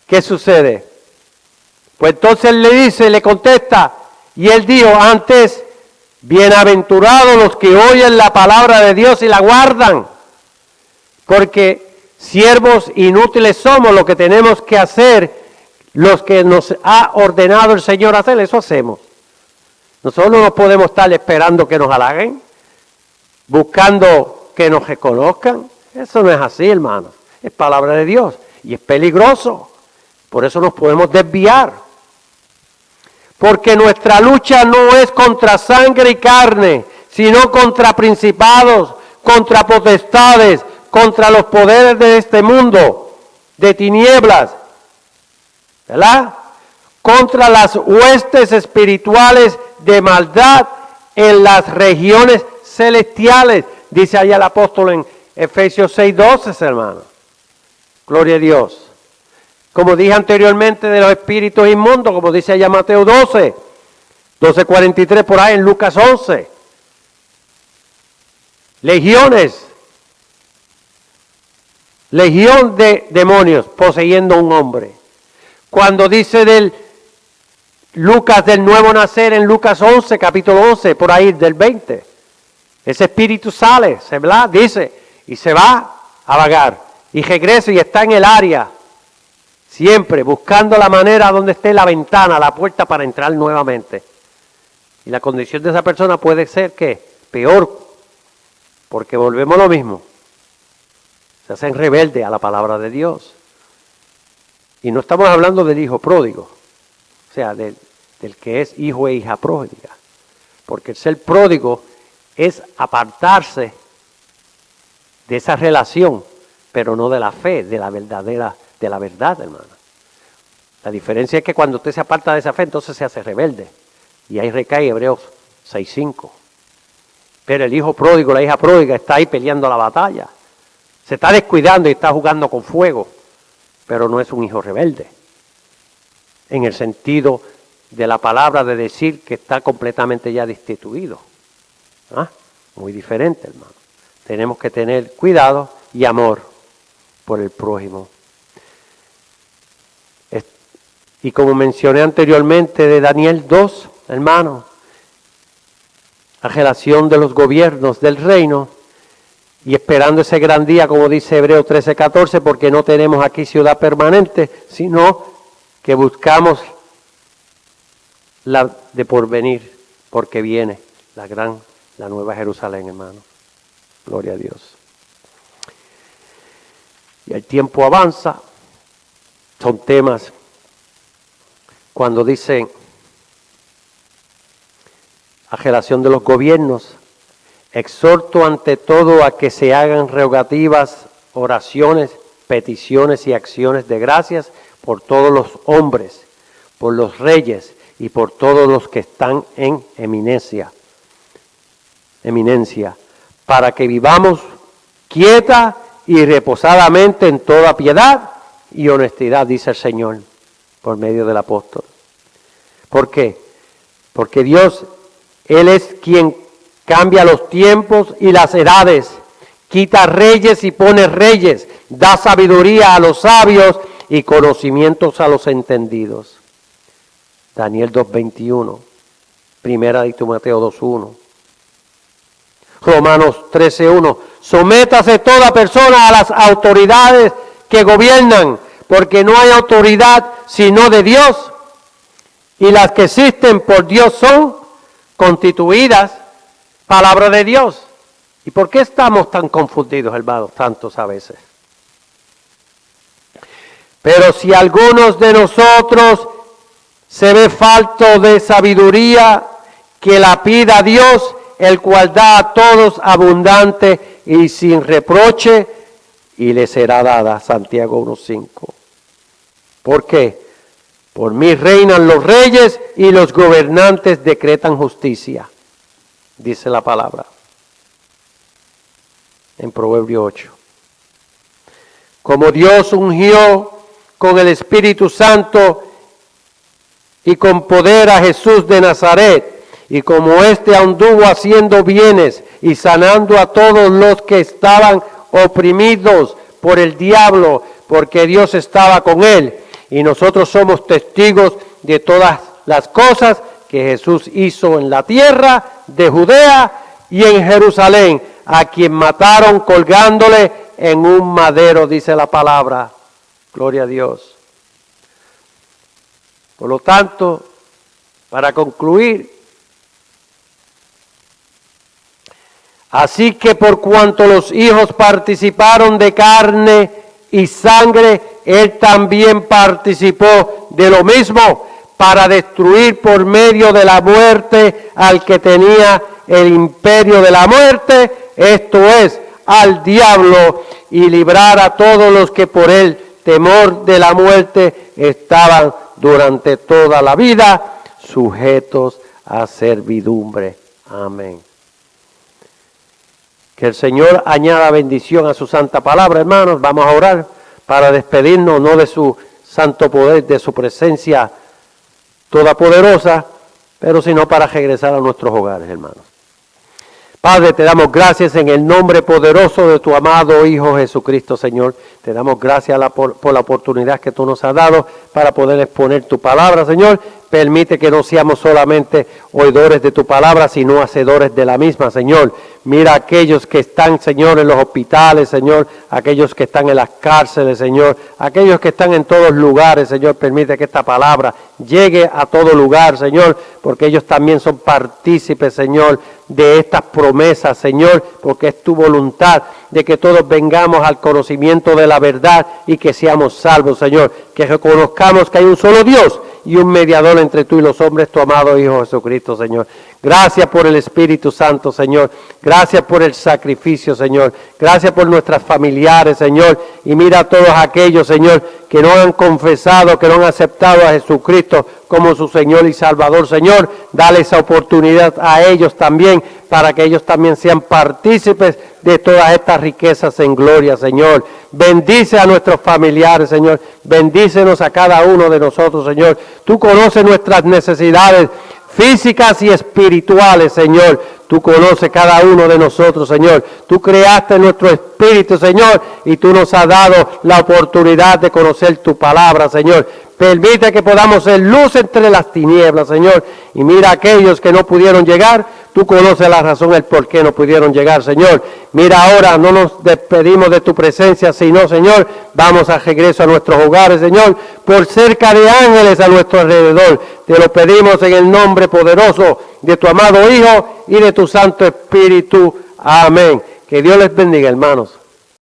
¿Qué sucede? Pues entonces él le dice, le contesta, y él dijo antes, bienaventurados los que oyen la palabra de Dios y la guardan, porque siervos inútiles somos, lo que tenemos que hacer, los que nos ha ordenado el Señor hacer, eso hacemos. Nosotros no podemos estar esperando que nos halaguen, buscando que nos reconozcan. Eso no es así, hermanos. Es palabra de Dios y es peligroso. Por eso nos podemos desviar. Porque nuestra lucha no es contra sangre y carne, sino contra principados, contra potestades, contra los poderes de este mundo, de tinieblas, ¿verdad? Contra las huestes espirituales de maldad en las regiones celestiales, dice allá el apóstol en Efesios 6:12, hermano. Gloria a Dios. Como dije anteriormente de los espíritus inmundos, como dice allá Mateo 12:43 por ahí en Lucas 11. Legiones, legión de demonios poseyendo a un hombre. Cuando dice del Lucas del nuevo nacer en Lucas 11, capítulo 11, por ahí del 20. Ese espíritu sale, se va, dice, y se va a vagar. Y regresa y está en el área, siempre buscando la manera donde esté la ventana, la puerta para entrar nuevamente. Y la condición de esa persona puede ser que peor, porque volvemos a lo mismo. Se hacen rebeldes a la palabra de Dios. Y no estamos hablando del hijo pródigo, o sea, del que es hijo e hija pródiga. Porque el ser pródigo es apartarse de esa relación, pero no de la fe, de la verdad, hermano. La diferencia es que cuando usted se aparta de esa fe, entonces se hace rebelde. Y ahí recae Hebreos 6:5. Pero el hijo pródigo, la hija pródiga, está ahí peleando la batalla. Se está descuidando y está jugando con fuego, pero no es un hijo rebelde. En el sentido de la palabra de decir que está completamente ya destituido. Muy diferente, hermano. Tenemos que tener cuidado y amor por el prójimo. Y como mencioné anteriormente de Daniel 2, hermano, la relación de los gobiernos del reino y esperando ese gran día, como dice Hebreos 13:14, porque no tenemos aquí ciudad permanente, sino que buscamos la de porvenir, porque viene la nueva Jerusalén, hermano. Gloria a Dios. Y el tiempo avanza, son temas, cuando dicen a relación de los gobiernos, exhorto ante todo a que se hagan rogativas, oraciones, peticiones y acciones de gracias por todos los hombres, por los reyes y por todos los que están en eminencia, para que vivamos quieta y reposadamente en toda piedad y honestidad, dice el Señor por medio del apóstol. ¿Por qué? Porque Dios, Él es quien cambia los tiempos y las edades, quita reyes y pone reyes, da sabiduría a los sabios y conocimientos a los entendidos. Daniel 2:21, Primera de Timoteo 2:1. Romanos 13:1, sométase toda persona a las autoridades que gobiernan, porque no hay autoridad sino de Dios, y las que existen por Dios son constituidas, palabra de Dios. ¿Y por qué estamos tan confundidos, hermanos, tantos a veces? Pero si algunos de nosotros se ve falto de sabiduría, que la pida Dios, el cual da a todos abundante y sin reproche, y le será dada. Santiago 1:5. ¿Por qué? Por mí reinan los reyes y los gobernantes decretan justicia, dice la palabra en Proverbio 8. Como Dios ungió con el Espíritu Santo y con poder a Jesús de Nazaret, y como éste anduvo haciendo bienes y sanando a todos los que estaban oprimidos por el diablo, porque Dios estaba con él, y nosotros somos testigos de todas las cosas que Jesús hizo en la tierra de Judea y en Jerusalén, a quien mataron colgándole en un madero, dice la palabra. Gloria a Dios. Por lo tanto, para concluir, así que por cuanto los hijos participaron de carne y sangre, él también participó de lo mismo, para destruir por medio de la muerte al que tenía el imperio de la muerte, esto es, al diablo, y librar a todos los que por el temor de la muerte estaban durante toda la vida sujetos a servidumbre. Amén. Que el Señor añada bendición a su santa palabra, hermanos. Vamos a orar para despedirnos, no de su santo poder, de su presencia todopoderosa, pero sino para regresar a nuestros hogares, hermanos. Padre, te damos gracias en el nombre poderoso de tu amado Hijo Jesucristo, Señor. Te damos gracias por la oportunidad que tú nos has dado para poder exponer tu palabra, Señor. Permite que no seamos solamente oidores de tu palabra, sino hacedores de la misma, Señor. Mira a aquellos que están, Señor, en los hospitales, Señor, aquellos que están en las cárceles, Señor, aquellos que están en todos lugares, Señor. Permite que esta palabra llegue a todo lugar, Señor, porque ellos también son partícipes, Señor, de estas promesas, Señor, porque es tu voluntad de que todos vengamos al conocimiento de la verdad y que seamos salvos, Señor. Que reconozcamos que hay un solo Dios y un mediador entre tú y los hombres, tu amado Hijo Jesucristo, Señor. Gracias por el Espíritu Santo, Señor. Gracias por el sacrificio, Señor. Gracias por nuestras familiares, Señor. Y mira a todos aquellos, Señor, que no han confesado, que no han aceptado a Jesucristo como su Señor y Salvador, Señor. Dale esa oportunidad a ellos también, para que ellos también sean partícipes de todas estas riquezas en gloria, Señor. Bendice a nuestros familiares, Señor. Bendícenos a cada uno de nosotros, Señor. Tú conoces nuestras necesidades físicas y espirituales, Señor. Tú conoces cada uno de nosotros, Señor. Tú creaste nuestro espíritu, Señor, y tú nos has dado la oportunidad de conocer tu palabra, Señor. Permite que podamos ser luz entre las tinieblas, Señor. Y mira a aquellos que no pudieron llegar. Tú conoces la razón, el por qué no pudieron llegar, Señor. Mira ahora, no nos despedimos de tu presencia, sino, Señor, vamos a regreso a nuestros hogares, Señor, por cerca de ángeles a nuestro alrededor. Te lo pedimos en el nombre poderoso de tu amado Hijo y de tu Santo Espíritu. Amén. Que Dios les bendiga, hermanos.